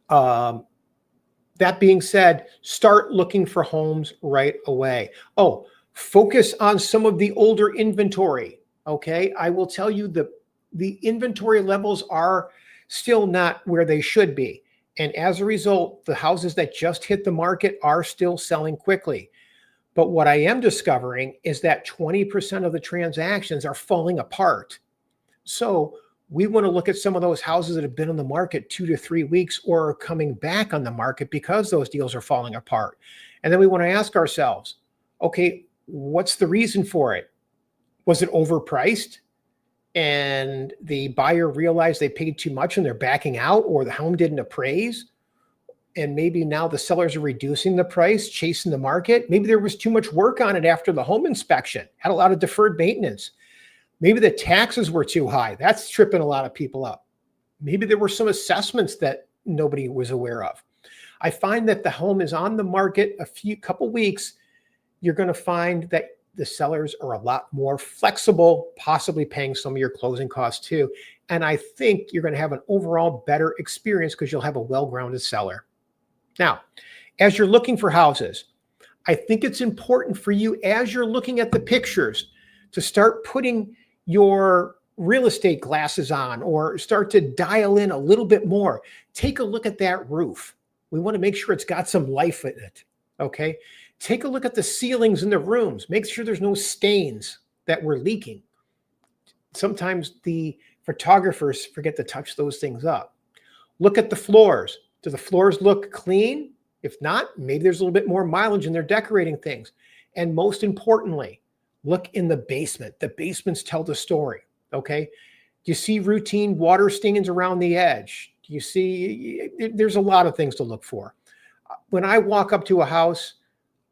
that being said, start looking for homes right away. Oh, focus on some of the older inventory. Okay. I will tell you the inventory levels are still not where they should be. And as a result, the houses that just hit the market are still selling quickly. But what I am discovering is that 20% of the transactions are falling apart. So we want to look at some of those houses that have been on the market 2 to 3 weeks or are coming back on the market because those deals are falling apart. And then we want to ask ourselves, okay, what's the reason for it? Was it overpriced and the buyer realized they paid too much and they're backing out, or the home didn't appraise? And maybe now the sellers are reducing the price, chasing the market. Maybe there was too much work on it after the home inspection, had a lot of deferred maintenance. Maybe the taxes were too high. That's tripping a lot of people up. Maybe there were some assessments that nobody was aware of. I find that the home is on the market a couple weeks. You're going to find that the sellers are a lot more flexible, possibly paying some of your closing costs too. And I think you're going to have an overall better experience because you'll have a well-grounded seller. Now, as you're looking for houses, I think it's important for you, as you're looking at the pictures, to start putting your real estate glasses on or start to dial in a little bit more. Take a look at that roof. We want to make sure it's got some life in it, okay? Take a look at the ceilings in the rooms. Make sure there's no stains that we're leaking. Sometimes the photographers forget to touch those things up. Look at the floors. Do the floors look clean? If not, maybe there's a little bit more mileage and they're decorating things. And most importantly, look in the basement. The basements tell the story, okay? Do you see routine water stains around the edge? Do you see, there's a lot of things to look for. When I walk up to a house,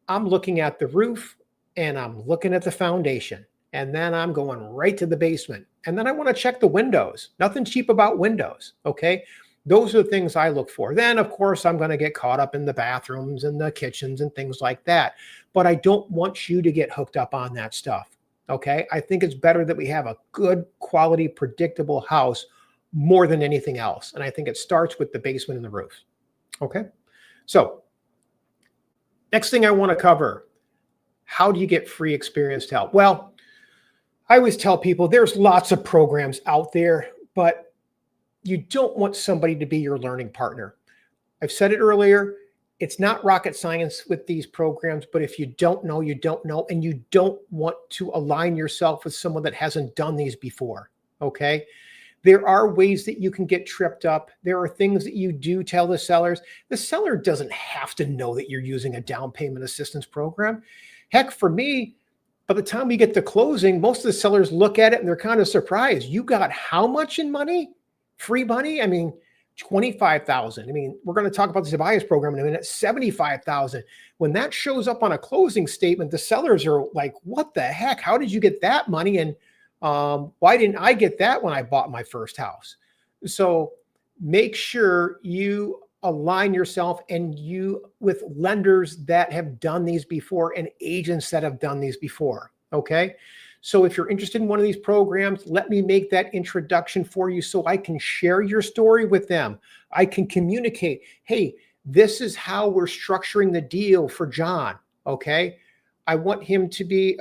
I'm looking at the roof and I'm looking at the foundation, and then I'm going right to the basement. And then I want to check the windows. Nothing cheap about windows, okay? Those are the things I look for. Then, of course, I'm going to get caught up in the bathrooms and the kitchens and things like that. But I don't want you to get hooked up on that stuff, okay? I think it's better that we have a good quality, predictable house more than anything else. And I think it starts with the basement and the roof, okay? So next thing I want to cover, how do you get free experienced help? Well, I always tell people there's lots of programs out there, but you don't want somebody to be your learning partner. I've said it earlier, it's not rocket science with these programs, but if you don't know, you don't know, and you don't want to align yourself with someone that hasn't done these before, okay? There are ways that you can get tripped up. There are things that you do tell the sellers. The seller doesn't have to know that you're using a down payment assistance program. Heck, for me, by the time we get to closing, most of the sellers look at it and they're kind of surprised. You got how much in money? Free money? I mean, $25,000. I mean, we're going to talk about the Tobias program in a minute, $75,000. When that shows up on a closing statement, the sellers are like, what the heck? How did you get that money? And why didn't I get that when I bought my first house? So make sure you align yourself and you with lenders that have done these before and agents that have done these before. Okay. So if you're interested in one of these programs, let me make that introduction for you so I can share your story with them. I can communicate, hey, this is how we're structuring the deal for John. Okay. I want him to be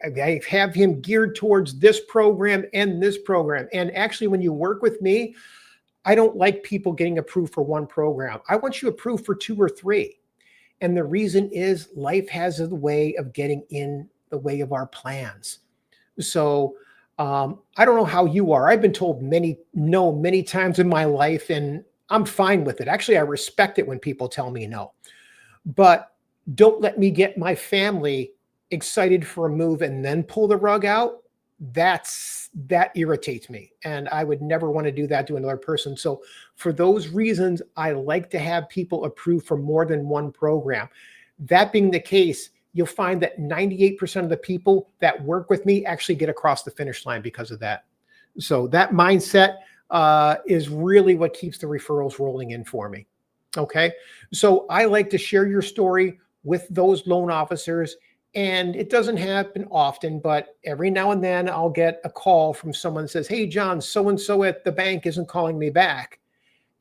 I have him geared towards this program and this program. And actually, when you work with me, I don't like people getting approved for one program. I want you approved for 2 or 3. And the reason is life has a way of getting in the way of our plans. So I don't know how you are. I've been told many times in my life, and I'm fine with it. Actually, I respect it when people tell me no. But don't let me get my family excited for a move and then pull the rug out. That irritates me. And I would never want to do that to another person. So for those reasons, I like to have people approved for more than one program. That being the case, you'll find that 98% of the people that work with me actually get across the finish line because of that. So that mindset is really what keeps the referrals rolling in for me. Okay. So I like to share your story with those loan officers. And it doesn't happen often, but every now and then I'll get a call from someone that says, hey, John, so-and-so at the bank isn't calling me back.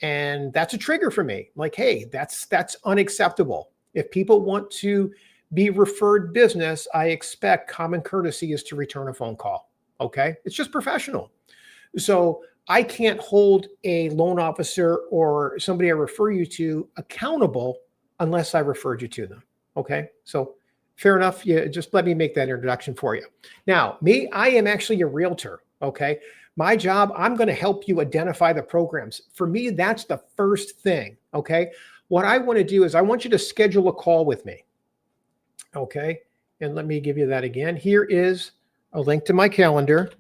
And that's a trigger for me. Like, hey, that's unacceptable. If people want to be referred business, I expect common courtesy is to return a phone call. Okay. It's just professional. So I can't hold a loan officer or somebody I refer you to accountable unless I referred you to them. Okay. So fair enough. Yeah, just let me make that introduction for you. Now, I am actually a realtor. Okay. My job, I'm going to help you identify the programs. For me, that's the first thing. Okay. What I want to do is I want you to schedule a call with me. Okay. And let me give you that again. Here is a link to my calendar.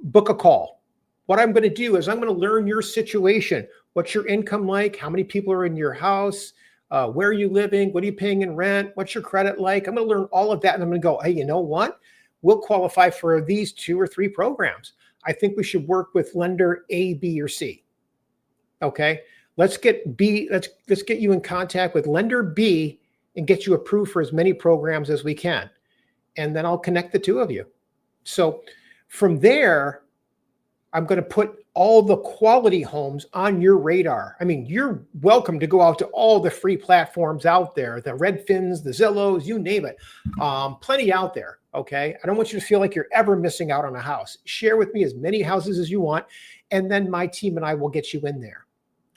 Book a call. What I'm going to do is I'm going to learn your situation. What's your income like? How many people are in your house? Where are you living? What are you paying in rent? What's your credit like? I'm going to learn all of that. And I'm going to go, hey, you know what? We'll qualify for these 2 or 3 programs. I think we should work with lender A, B, or C. Okay. Let's get B. Let's get you in contact with lender B and get you approved for as many programs as we can. And then I'll connect the 2 of you. So from there, I'm going to put all the quality homes on your radar. I mean, you're welcome to go out to all the free platforms out there, the Redfins, the Zillows, you name it. Plenty out there. Okay. I don't want you to feel like you're ever missing out on a house. Share with me as many houses as you want. And then my team and I will get you in there.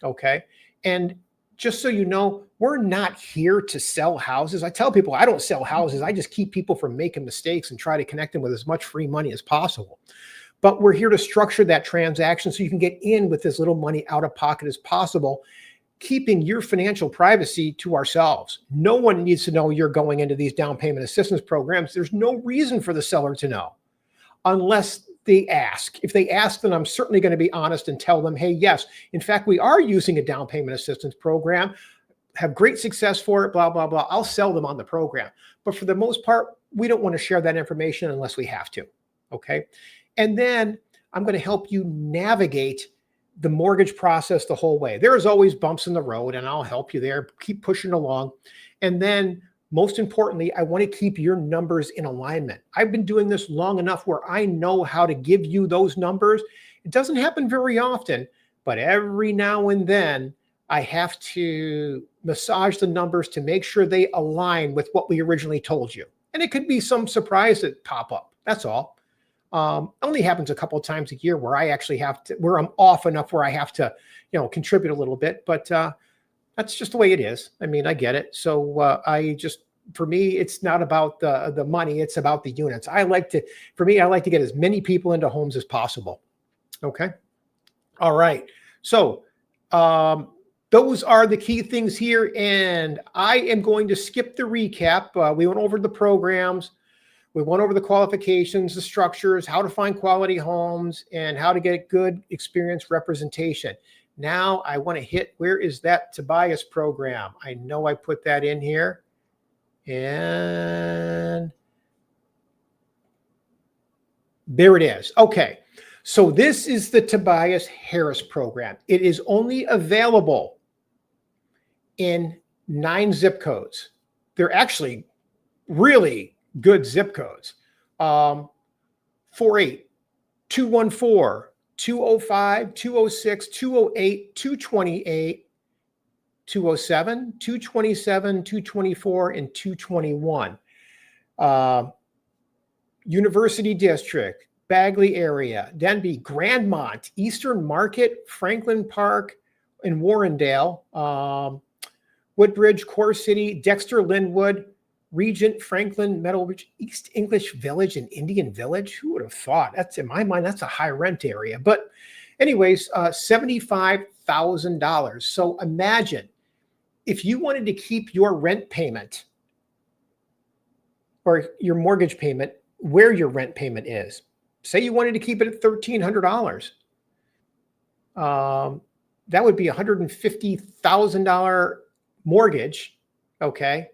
Okay. And just so you know, we're not here to sell houses. I tell people I don't sell houses. I just keep people from making mistakes and try to connect them with as much free money as possible. But we're here to structure that transaction so you can get in with as little money out of pocket as possible, keeping your financial privacy to ourselves. No one needs to know you're going into these down payment assistance programs. There's no reason for the seller to know unless they ask. If they ask, then I'm certainly going to be honest and tell them, hey, yes, in fact, we are using a down payment assistance program, have great success for it, blah, blah, blah. I'll sell them on the program. But for the most part, we don't want to share that information unless we have to. Okay. And then I'm going to help you navigate the mortgage process the whole way. There's always bumps in the road, and I'll help you there. Keep pushing along. And then most importantly, I want to keep your numbers in alignment. I've been doing this long enough where I know how to give you those numbers. It doesn't happen very often, but every now and then I have to massage the numbers to make sure they align with what we originally told you. And it could be some surprise that pop up. That's all. Only happens a couple of times a year where I actually have to, where I'm off enough where I have to, contribute a little bit, but that's just the way it is. I mean, I get it. So for me, it's not about the money. It's about the units. I like to get as many people into homes as possible. Okay. All right. So, those are the key things here. And I am going to skip the recap. We went over the programs. We went over the qualifications, the structures, how to find quality homes, and how to get good experience representation. Now I want to hit, where is that Tobias program? I know I put that in here. And there it is. Okay. So this is the Tobias Harris program. It is only available in 9 zip codes. They're actually really good zip codes. 48, 214, 205, 206, 208, 228, 207, 227, 224, and 221. University District, Bagley area, Denby, Grandmont, Eastern Market, Franklin Park, and Warrendale, Woodbridge, Core City, Dexter, Linwood, Regent, Franklin, Meadowbridge, East English Village, and Indian Village. Who would have thought? That's, in my mind, that's a high rent area. But anyways, $75,000. So imagine if you wanted to keep your rent payment or your mortgage payment where your rent payment is. Say you wanted to keep it at $1,300. That would be $150,000 mortgage. Okay.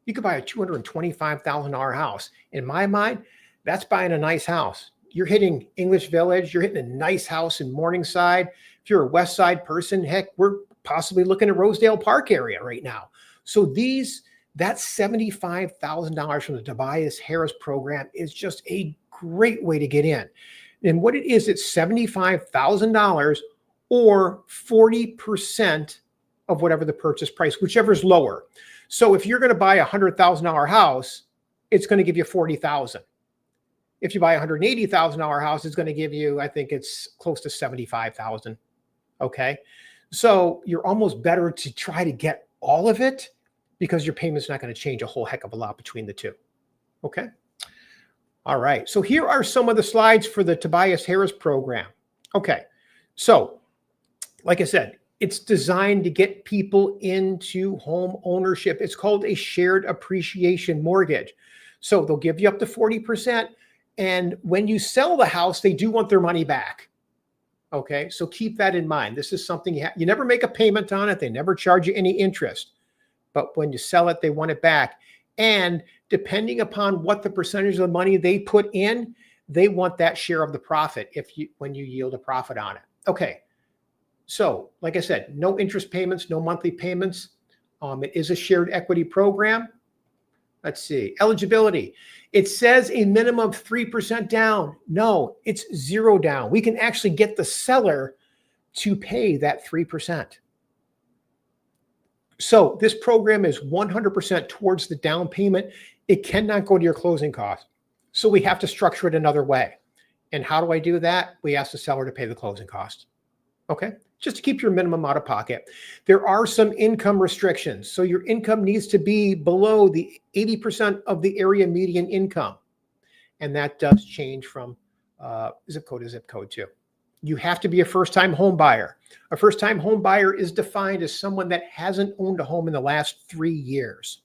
You could buy a $225,000 house. In my mind, that's buying a nice house. You're hitting English Village. You're hitting a nice house in Morningside. If you're a West Side person, heck, we're possibly looking at Rosedale Park area right now. So that $75,000 from the Tobias Harris program is just a great way to get in. And what it is, it's $75,000 or 40% of whatever the purchase price, whichever is lower. So if you're going to buy a $100,000 house, it's going to give you $40,000. If you buy a $180,000 house, it's going to give you, I think it's close to $75,000. Okay. So you're almost better to try to get all of it because your payment's not going to change a whole heck of a lot between the two. Okay. All right. So here are some of the slides for the Tobias Harris program. Okay. So, like I said, it's designed to get people into home ownership. It's called a shared appreciation mortgage. So they'll give you up to 40%. And when you sell the house, they do want their money back. Okay. So keep that in mind. This is something you never make a payment on it. They never charge you any interest. But when you sell it, they want it back. And depending upon what the percentage of the money they put in, they want that share of the profit when you yield a profit on it. Okay. So, like I said, no interest payments, no monthly payments. It is a shared equity program. Let's see. Eligibility. It says a minimum of 3% down. No, it's 0 down. We can actually get the seller to pay that 3%. So this program is 100% towards the down payment. It cannot go to your closing costs. So we have to structure it another way. And how do I do that? We ask the seller to pay the closing cost. Okay. Just to keep your minimum out of pocket. There are some income restrictions. So your income needs to be below the 80% of the area median income. And that does change from zip code to zip code too. You have to be a first-time home buyer. A first-time home buyer is defined as someone that hasn't owned a home in the last 3 years.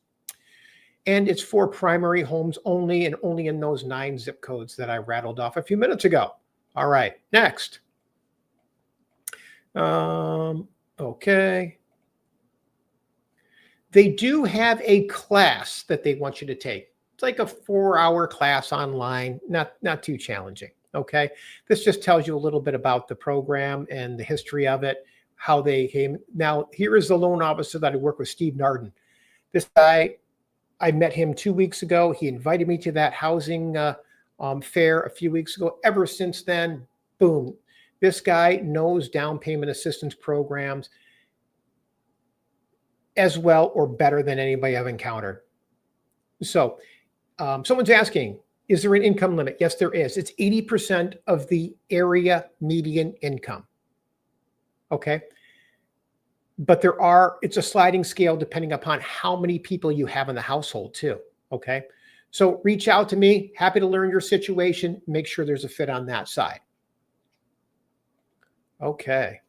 And it's for primary homes only, and only in those 9 zip codes that I rattled off a few minutes ago. All right, next. Okay. They do have a class that they want you to take. It's like a 4-hour class online, not too challenging. Okay. This just tells you a little bit about the program and the history of it, how they came. Now, here is the loan officer that I work with, Steve Narden. This guy, I met him 2 weeks ago. He invited me to that housing fair a few weeks ago. Ever since then, boom. This guy knows down payment assistance programs as well or better than anybody I've encountered. So someone's asking, is there an income limit? Yes, there is. It's 80% of the area median income. Okay. But it's a sliding scale depending upon how many people you have in the household too. Okay. So reach out to me. Happy to learn your situation. Make sure there's a fit on that side. Okay.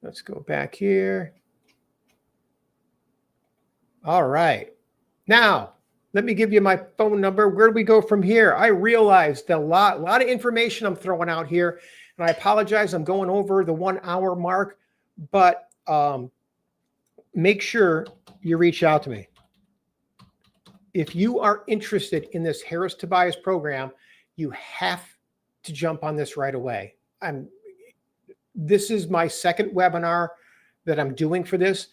Let's go back here. All right. Now, let me give you my phone number. Where do we go from here? I realized a lot of information I'm throwing out here, and I apologize. I'm going over the 1 hour mark, but make sure you reach out to me. If you are interested in this Harris Tobias program, you have to jump on this right away. This is my second webinar that I'm doing for this.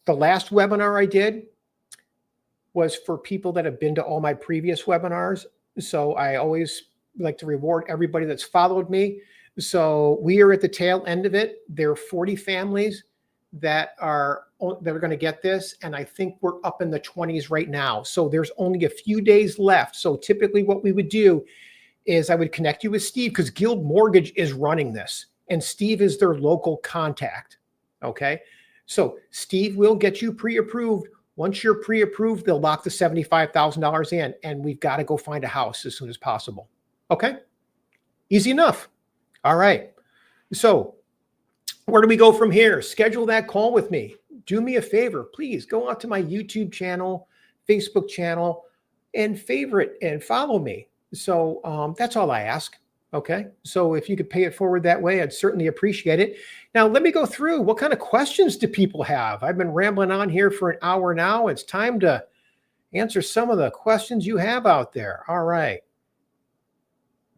The last webinar I did was for people that have been to all my previous webinars. So I always like to reward everybody that's followed me. So we are at the tail end of it. There are 40 families that are going to get this. And I think we're up in the 20s right now. So there's only a few days left. So typically what we would do is I would connect you with Steve, because Guild Mortgage is running this and Steve is their local contact. Okay. So Steve will get you pre-approved. Once you're pre-approved, they'll lock the $75,000 in, and we've got to go find a house as soon as possible. Okay. Easy enough. All right. So where do we go from here? Schedule that call with me. Do me a favor, please go out to my YouTube channel, Facebook channel, and favorite and follow me. So that's all I ask. Okay. So if you could pay it forward that way, I'd certainly appreciate it. Now, let me go through what kind of questions do people have? I've been rambling on here for an hour now. It's time to answer some of the questions you have out there. All right.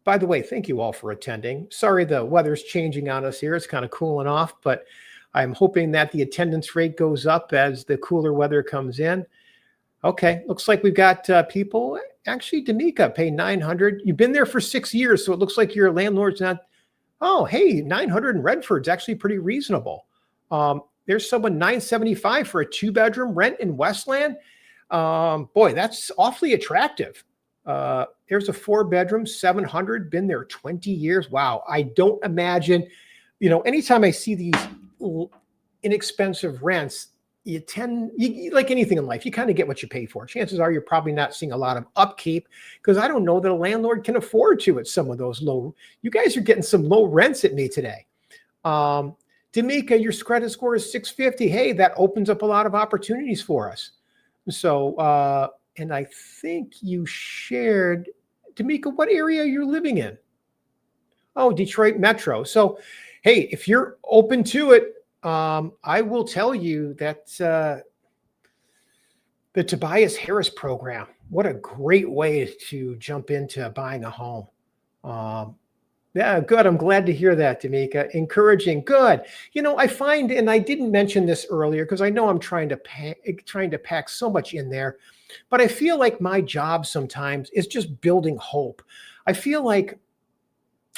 By the way, thank you all for attending. Sorry, the weather's changing on us here. It's kind of cooling off, but I'm hoping that the attendance rate goes up as the cooler weather comes in. Okay. Looks like we've got people. Actually, D'Amica, pay $900. You've been there for 6 years, so it looks like your landlord's not. Oh, hey, $900 in Redford's actually pretty reasonable. There's someone $975 for a 2-bedroom rent in Westland. Boy, that's awfully attractive. There's a 4-bedroom, $700, been there 20 years. Wow. I don't imagine, anytime I see these inexpensive rents, like anything in life, you kind of get what you pay for. Chances are you're probably not seeing a lot of upkeep because I don't know that a landlord can afford to at some of those low. You guys are getting some low rents at me today. D'Amica, your credit score is 650. Hey, that opens up a lot of opportunities for us. So, and I think you shared, D'Amica, what area you're living in? Oh, Detroit Metro. So, hey, if you're open to it, I will tell you that the Tobias Harris program, what a great way to jump into buying a home. Yeah, good. I'm glad to hear that, D'Amica. Encouraging. Good. I find, and I didn't mention this earlier because I know I'm trying to pack so much in there, but I feel like my job sometimes is just building hope. I feel like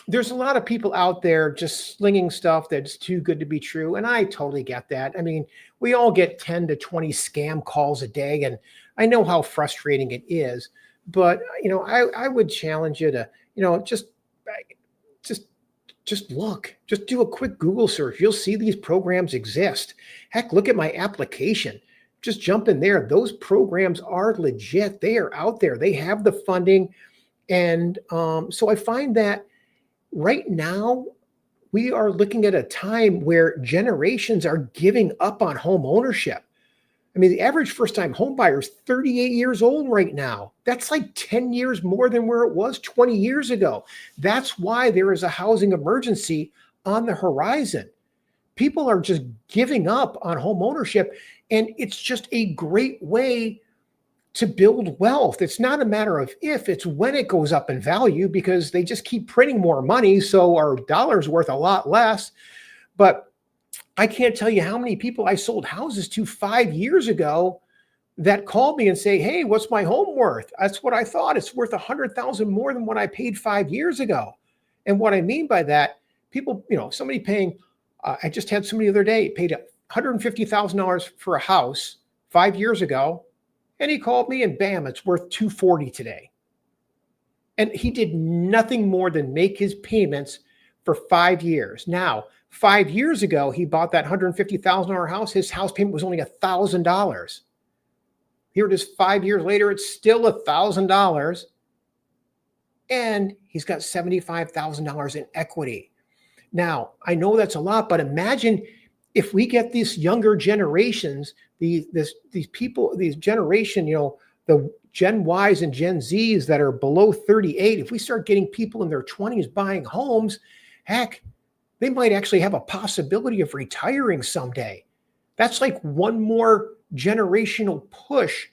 there's a lot of people out there just slinging stuff that's too good to be true. And I totally get that. I mean, we all get 10 to 20 scam calls a day, and I know how frustrating it is. But, I would challenge you to, just look, just do a quick Google search. You'll see these programs exist. Heck, look at my application. Just jump in there. Those programs are legit. They are out there. They have the funding. And so I find that right now, we are looking at a time where generations are giving up on home ownership. I mean, the average first-time home buyer is 38 years old right now. That's like 10 years more than where it was 20 years ago. That's why there is a housing emergency on the horizon. People are just giving up on home ownership, and it's just a great way to build wealth. It's not a matter of if, it's when it goes up in value because they just keep printing more money, so our dollar's worth a lot less. But I can't tell you how many people I sold houses to 5 years ago that called me and say, hey, what's my home worth? That's what I thought. It's worth $100,000 more than what I paid 5 years ago. And what I mean by that, people, somebody paying, I just had somebody the other day paid $150,000 for a house 5 years ago. And he called me and bam, it's worth $240,000 today. And he did nothing more than make his payments for 5 years. Now, 5 years ago, he bought that $150,000 house. His house payment was only $1,000. Here it is 5 years later, it's still $1,000. And he's got $75,000 in equity. Now, I know that's a lot, but imagine if we get these younger generations, these people, these generation, the Gen Ys and Gen Zs that are below 38, if we start getting people in their 20s buying homes, heck, they might actually have a possibility of retiring someday. That's like one more generational push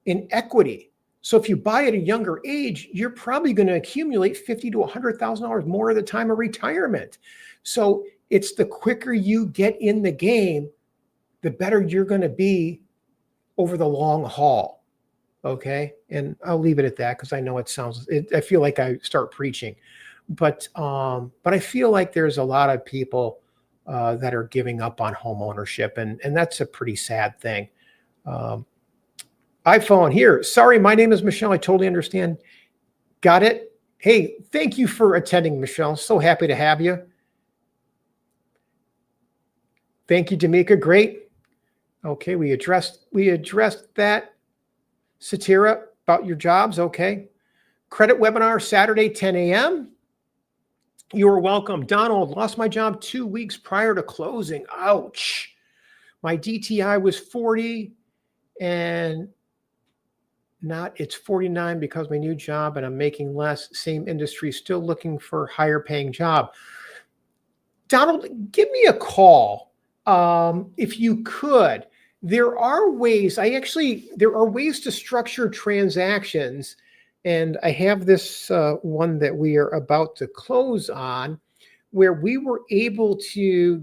in equity. So if you buy at a younger age, you're probably going to accumulate $50,000 to $100,000 more at the time of retirement. So it's the quicker you get in the game, the better you're going to be over the long haul. Okay. And I'll leave it at that because I know I feel like I start preaching. But I feel like there's a lot of people that are giving up on home ownership, and that's a pretty sad thing. iPhone here. Sorry, my name is Michelle. I totally understand. Got it. Hey, thank you for attending, Michelle. So happy to have you. Thank you, D'Amica. Great. Okay, we addressed that. Satira, about your jobs. Okay. Credit webinar Saturday, 10 a.m. You are welcome. Donald, lost my job 2 weeks prior to closing. Ouch. My DTI was 40 and it's 49 because my new job and I'm making less. Same industry, still looking for higher paying job. Donald, give me a call if you could. There are ways to structure transactions. And I have this one that we are about to close on where we were able to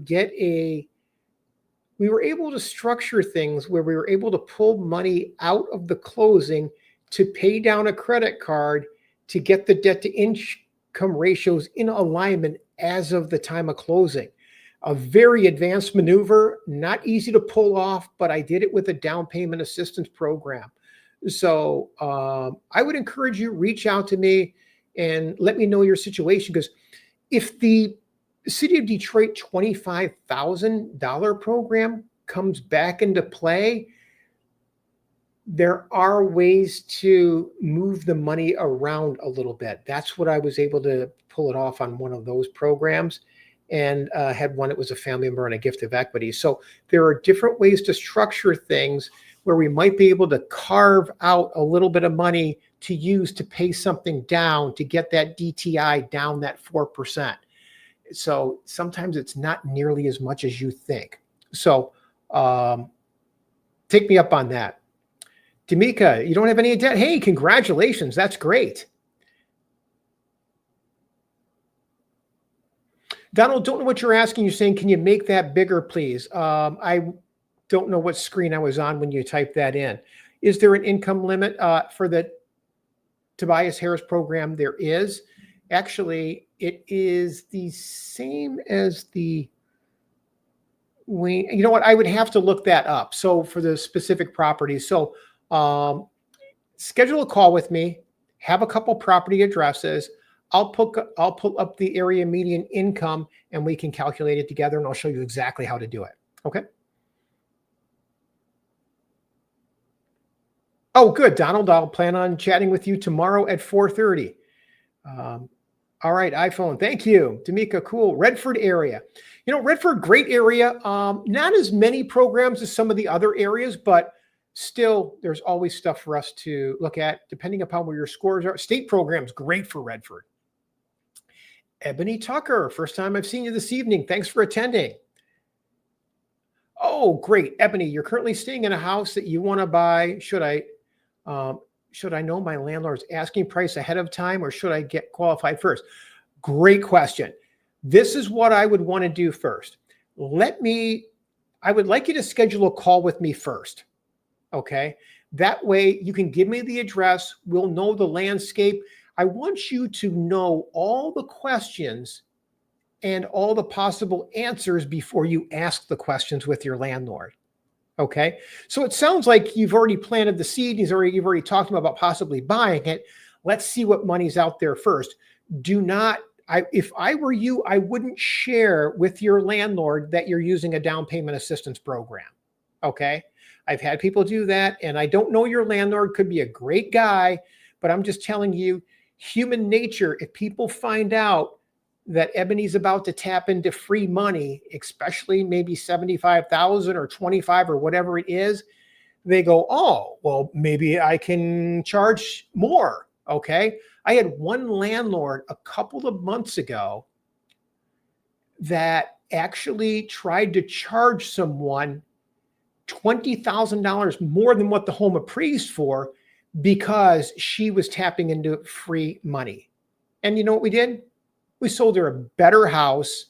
structure things where we were able to pull money out of the closing to pay down a credit card to get the debt to income ratios in alignment as of the time of closing. A very advanced maneuver, not easy to pull off, but I did it with a down payment assistance program. So I would encourage you, reach out to me and let me know your situation. Because if the City of Detroit $25,000 program comes back into play, there are ways to move the money around a little bit. That's what I was able to pull it off on one of those programs, and had one that was a family member and a gift of equity. So there are different ways to structure things where we might be able to carve out a little bit of money to use to pay something down to get that DTI down that 4%. So sometimes it's not nearly as much as you think. So take me up on that. D'Amica, you don't have any debt? Hey, congratulations. That's great. Donald, don't know what you're asking. You're saying, can you make that bigger, please? I don't know what screen I was on when you typed that in. Is there an income limit for the Tobias Harris program? There is. Actually, it is the same as the Wayne. You know what? I would have to look that up. So for the specific properties. So schedule a call with me, have a couple property addresses. I'll pull up the area median income and we can calculate it together, and I'll show you exactly how to do it. Okay. Oh, good, Donald. I'll plan on chatting with you tomorrow at 4:30. All right, iPhone. Thank you, D'Amica. Cool. Redford area. You know, Redford, great area. Not as many programs as some of the other areas, but still, there's always stuff for us to look at, depending upon where your scores are. State programs, great for Redford. Ebony Tucker, first time I've seen you this evening. Thanks for attending. Oh, great. Ebony, you're currently staying in a house that you want to buy. Should I know my landlord's asking price ahead of time, or should I get qualified first? Great question. This is what I would want to do first. I would like you to schedule a call with me first. Okay. That way you can give me the address. We'll know the landscape. I want you to know all the questions and all the possible answers before you ask the questions with your landlord. Okay. So it sounds like you've already planted the seed. You've already talked to him about possibly buying it. Let's see what money's out there first. If I were you, I wouldn't share with your landlord that you're using a down payment assistance program. Okay. I've had people do that, and I don't know your landlord, could be a great guy, but I'm just telling you, human nature, if people find out that Ebony's about to tap into free money, especially maybe 75,000 or 25 or whatever it is, they go, oh, well, maybe I can charge more. Okay. I had one landlord a couple of months ago that actually tried to charge someone $20,000 more than what the home appraised for because she was tapping into free money. And you know what we did? We sold her a better house,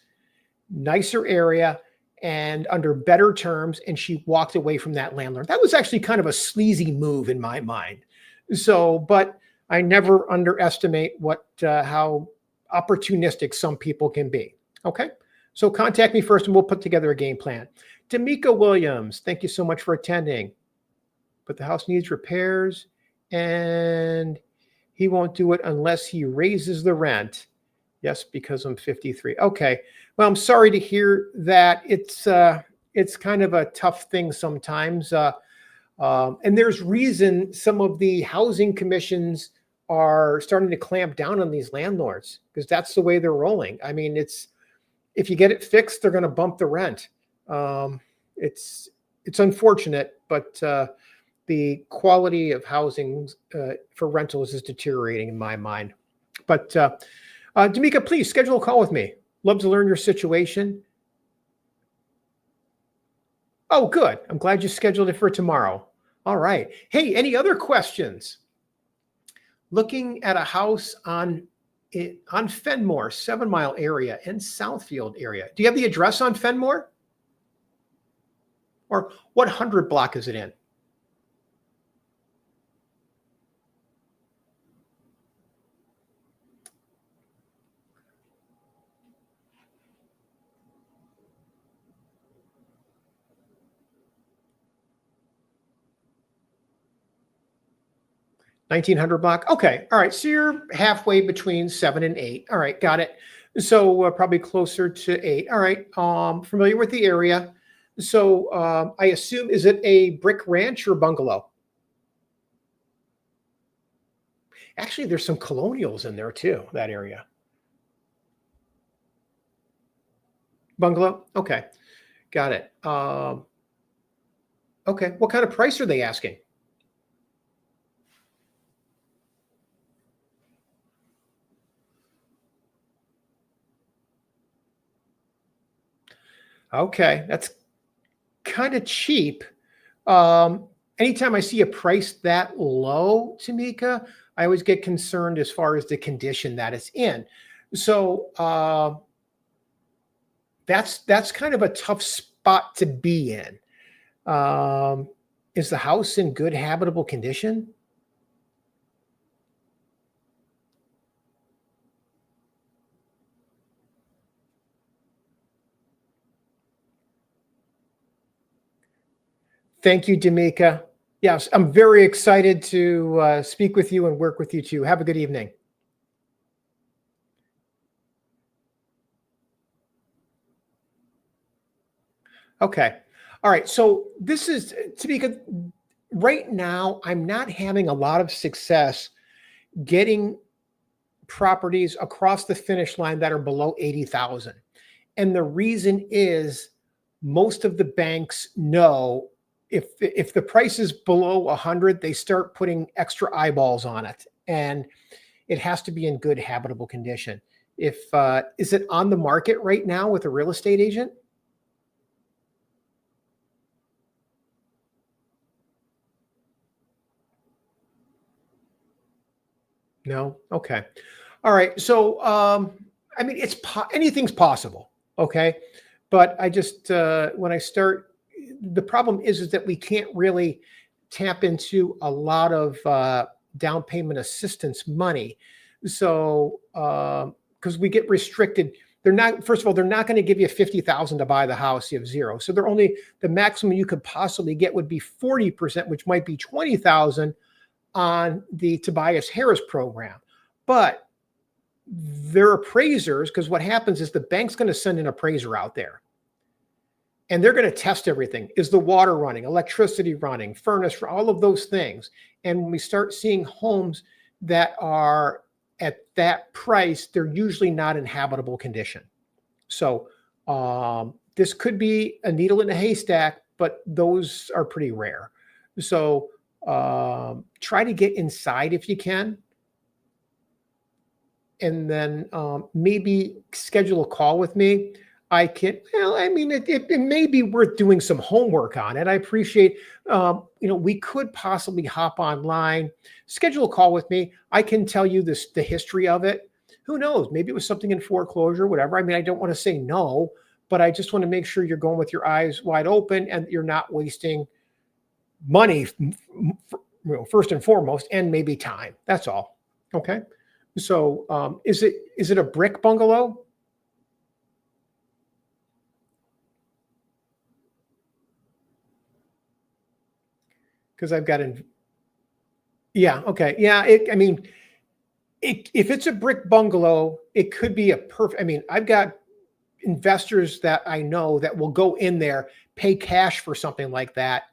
nicer area, and under better terms, and she walked away from that landlord. That was actually kind of a sleazy move in my mind. So, but I never underestimate how opportunistic some people can be. Okay. So contact me first and we'll put together a game plan. D'Amica Williams, thank you so much for attending. But the house needs repairs and he won't do it unless he raises the rent. Yes, because I'm 53. Okay. Well, I'm sorry to hear that. It's kind of a tough thing sometimes. And there's reason some of the housing commissions are starting to clamp down on these landlords because that's the way they're rolling. I mean, if you get it fixed, they're going to bump the rent. It's unfortunate, but the quality of housing for rentals is deteriorating in my mind. But D'Amica, please schedule a call with me. Love to learn your situation. Oh, good. I'm glad you scheduled it for tomorrow. All right. Hey, any other questions? Looking at a house on Fenmore, 7 Mile area and Southfield area. Do you have the address on Fenmore? Or what 100 block is it in? $1,900 block. Okay. All right. So you're halfway between 7 and 8. All right. Got it. So probably closer to 8. All right. Familiar with the area. So I assume, is it a brick ranch or bungalow? Actually, there's some colonials in there too, that area. Bungalow? Okay, got it. Okay, what kind of price are they asking? Okay, that's kind of cheap. Anytime I see a price that low, Tamika, I always get concerned as far as the condition that it's in. So that's kind of a tough spot to be in. Um, is the house in good habitable condition? Thank you, Damika. Yes, I'm very excited to speak with you and work with you too. Have a good evening. Okay. All right. So this is Tamika. Right now, I'm not having a lot of success getting properties across the finish line that are below 80,000. And the reason is most of the banks know if the price is below 100, they start putting extra eyeballs on it, and it has to be in good habitable condition. If Is it on the market right now with a real estate agent? No. Okay. All right. So I mean, anything's possible. Okay, but I just when I start, the problem is that we can't really tap into a lot of down payment assistance money. So because we get restricted, they're not. First of all, they're not going to give you 50,000 to buy the house. You have zero. So they're only the maximum you could possibly get would be 40%, which might be 20,000 on the Tobias Harris program. But their appraisers, because what happens is the bank's going to send an appraiser out there and they're going to test everything. Is the water running, electricity running, furnace, all of those things? And when we start seeing homes that are at that price, they're usually not in habitable condition. So this could be a needle in a haystack, but those are pretty rare. So try to get inside if you can, and then maybe schedule a call with me. I can, well, I mean, it may be worth doing some homework on it. I appreciate, we could possibly hop online, schedule a call with me. I can tell you the history of it. Who knows? Maybe it was something in foreclosure, whatever. I mean, I don't want to say no, but I just want to make sure you're going with your eyes wide open and you're not wasting money, first and foremost, and maybe time. That's all. Okay. So, is it a brick bungalow? Because I've got in. Yeah. Okay. Yeah. I mean, if it's a brick bungalow, it could be a perfect. I mean, I've got investors that I know that will go in there, pay cash for something like that,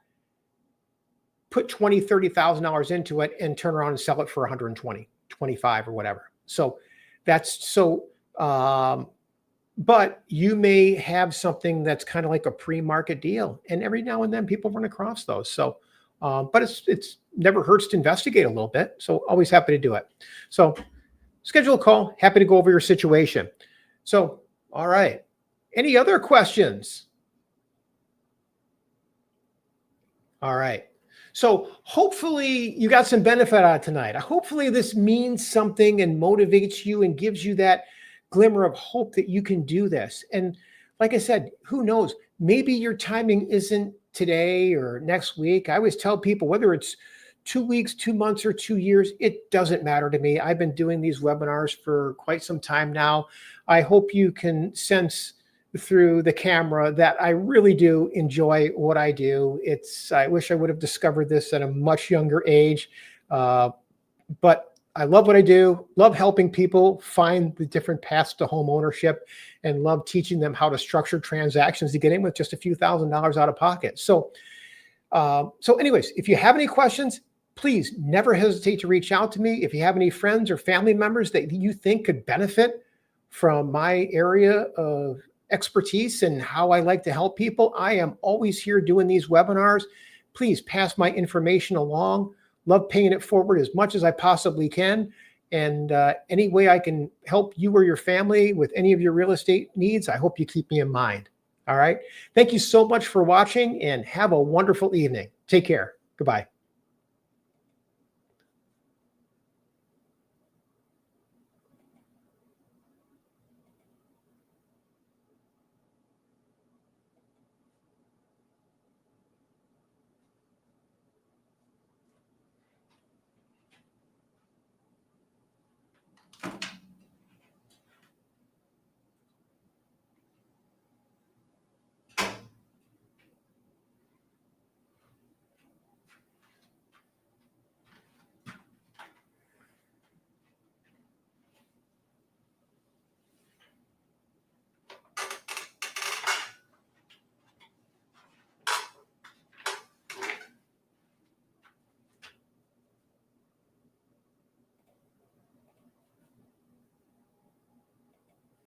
put 20, $30,000 into it and turn around and sell it for 120, 25 or whatever. So that's so, but you may have something that's kind of like a pre-market deal. And every now and then people run across those. So, but it's never hurts to investigate a little bit. So always happy to do it. So schedule a call, happy to go over your situation. So, all right. Any other questions? All right. So hopefully you got some benefit out of tonight. Hopefully this means something and motivates you and gives you that glimmer of hope that you can do this. And like I said, who knows? Maybe your timing isn't today or next week. I always tell people whether it's 2 weeks, 2 months, or 2 years, it doesn't matter to me. I've been doing these webinars for quite some time now. I hope you can sense through the camera that I really do enjoy what I do. I wish I would have discovered this at a much younger age, but I love what I do, love helping people find the different paths to home ownership, and love teaching them how to structure transactions to get in with just a few $1,000s out of pocket. So, anyways, if you have any questions, please never hesitate to reach out to me. If you have any friends or family members that you think could benefit from my area of expertise and how I like to help people, I am always here doing these webinars. Please pass my information along. Love paying it forward as much as I possibly can. And any way I can help you or your family with any of your real estate needs, I hope you keep me in mind. All right. Thank you so much for watching, and have a wonderful evening. Take care. Goodbye.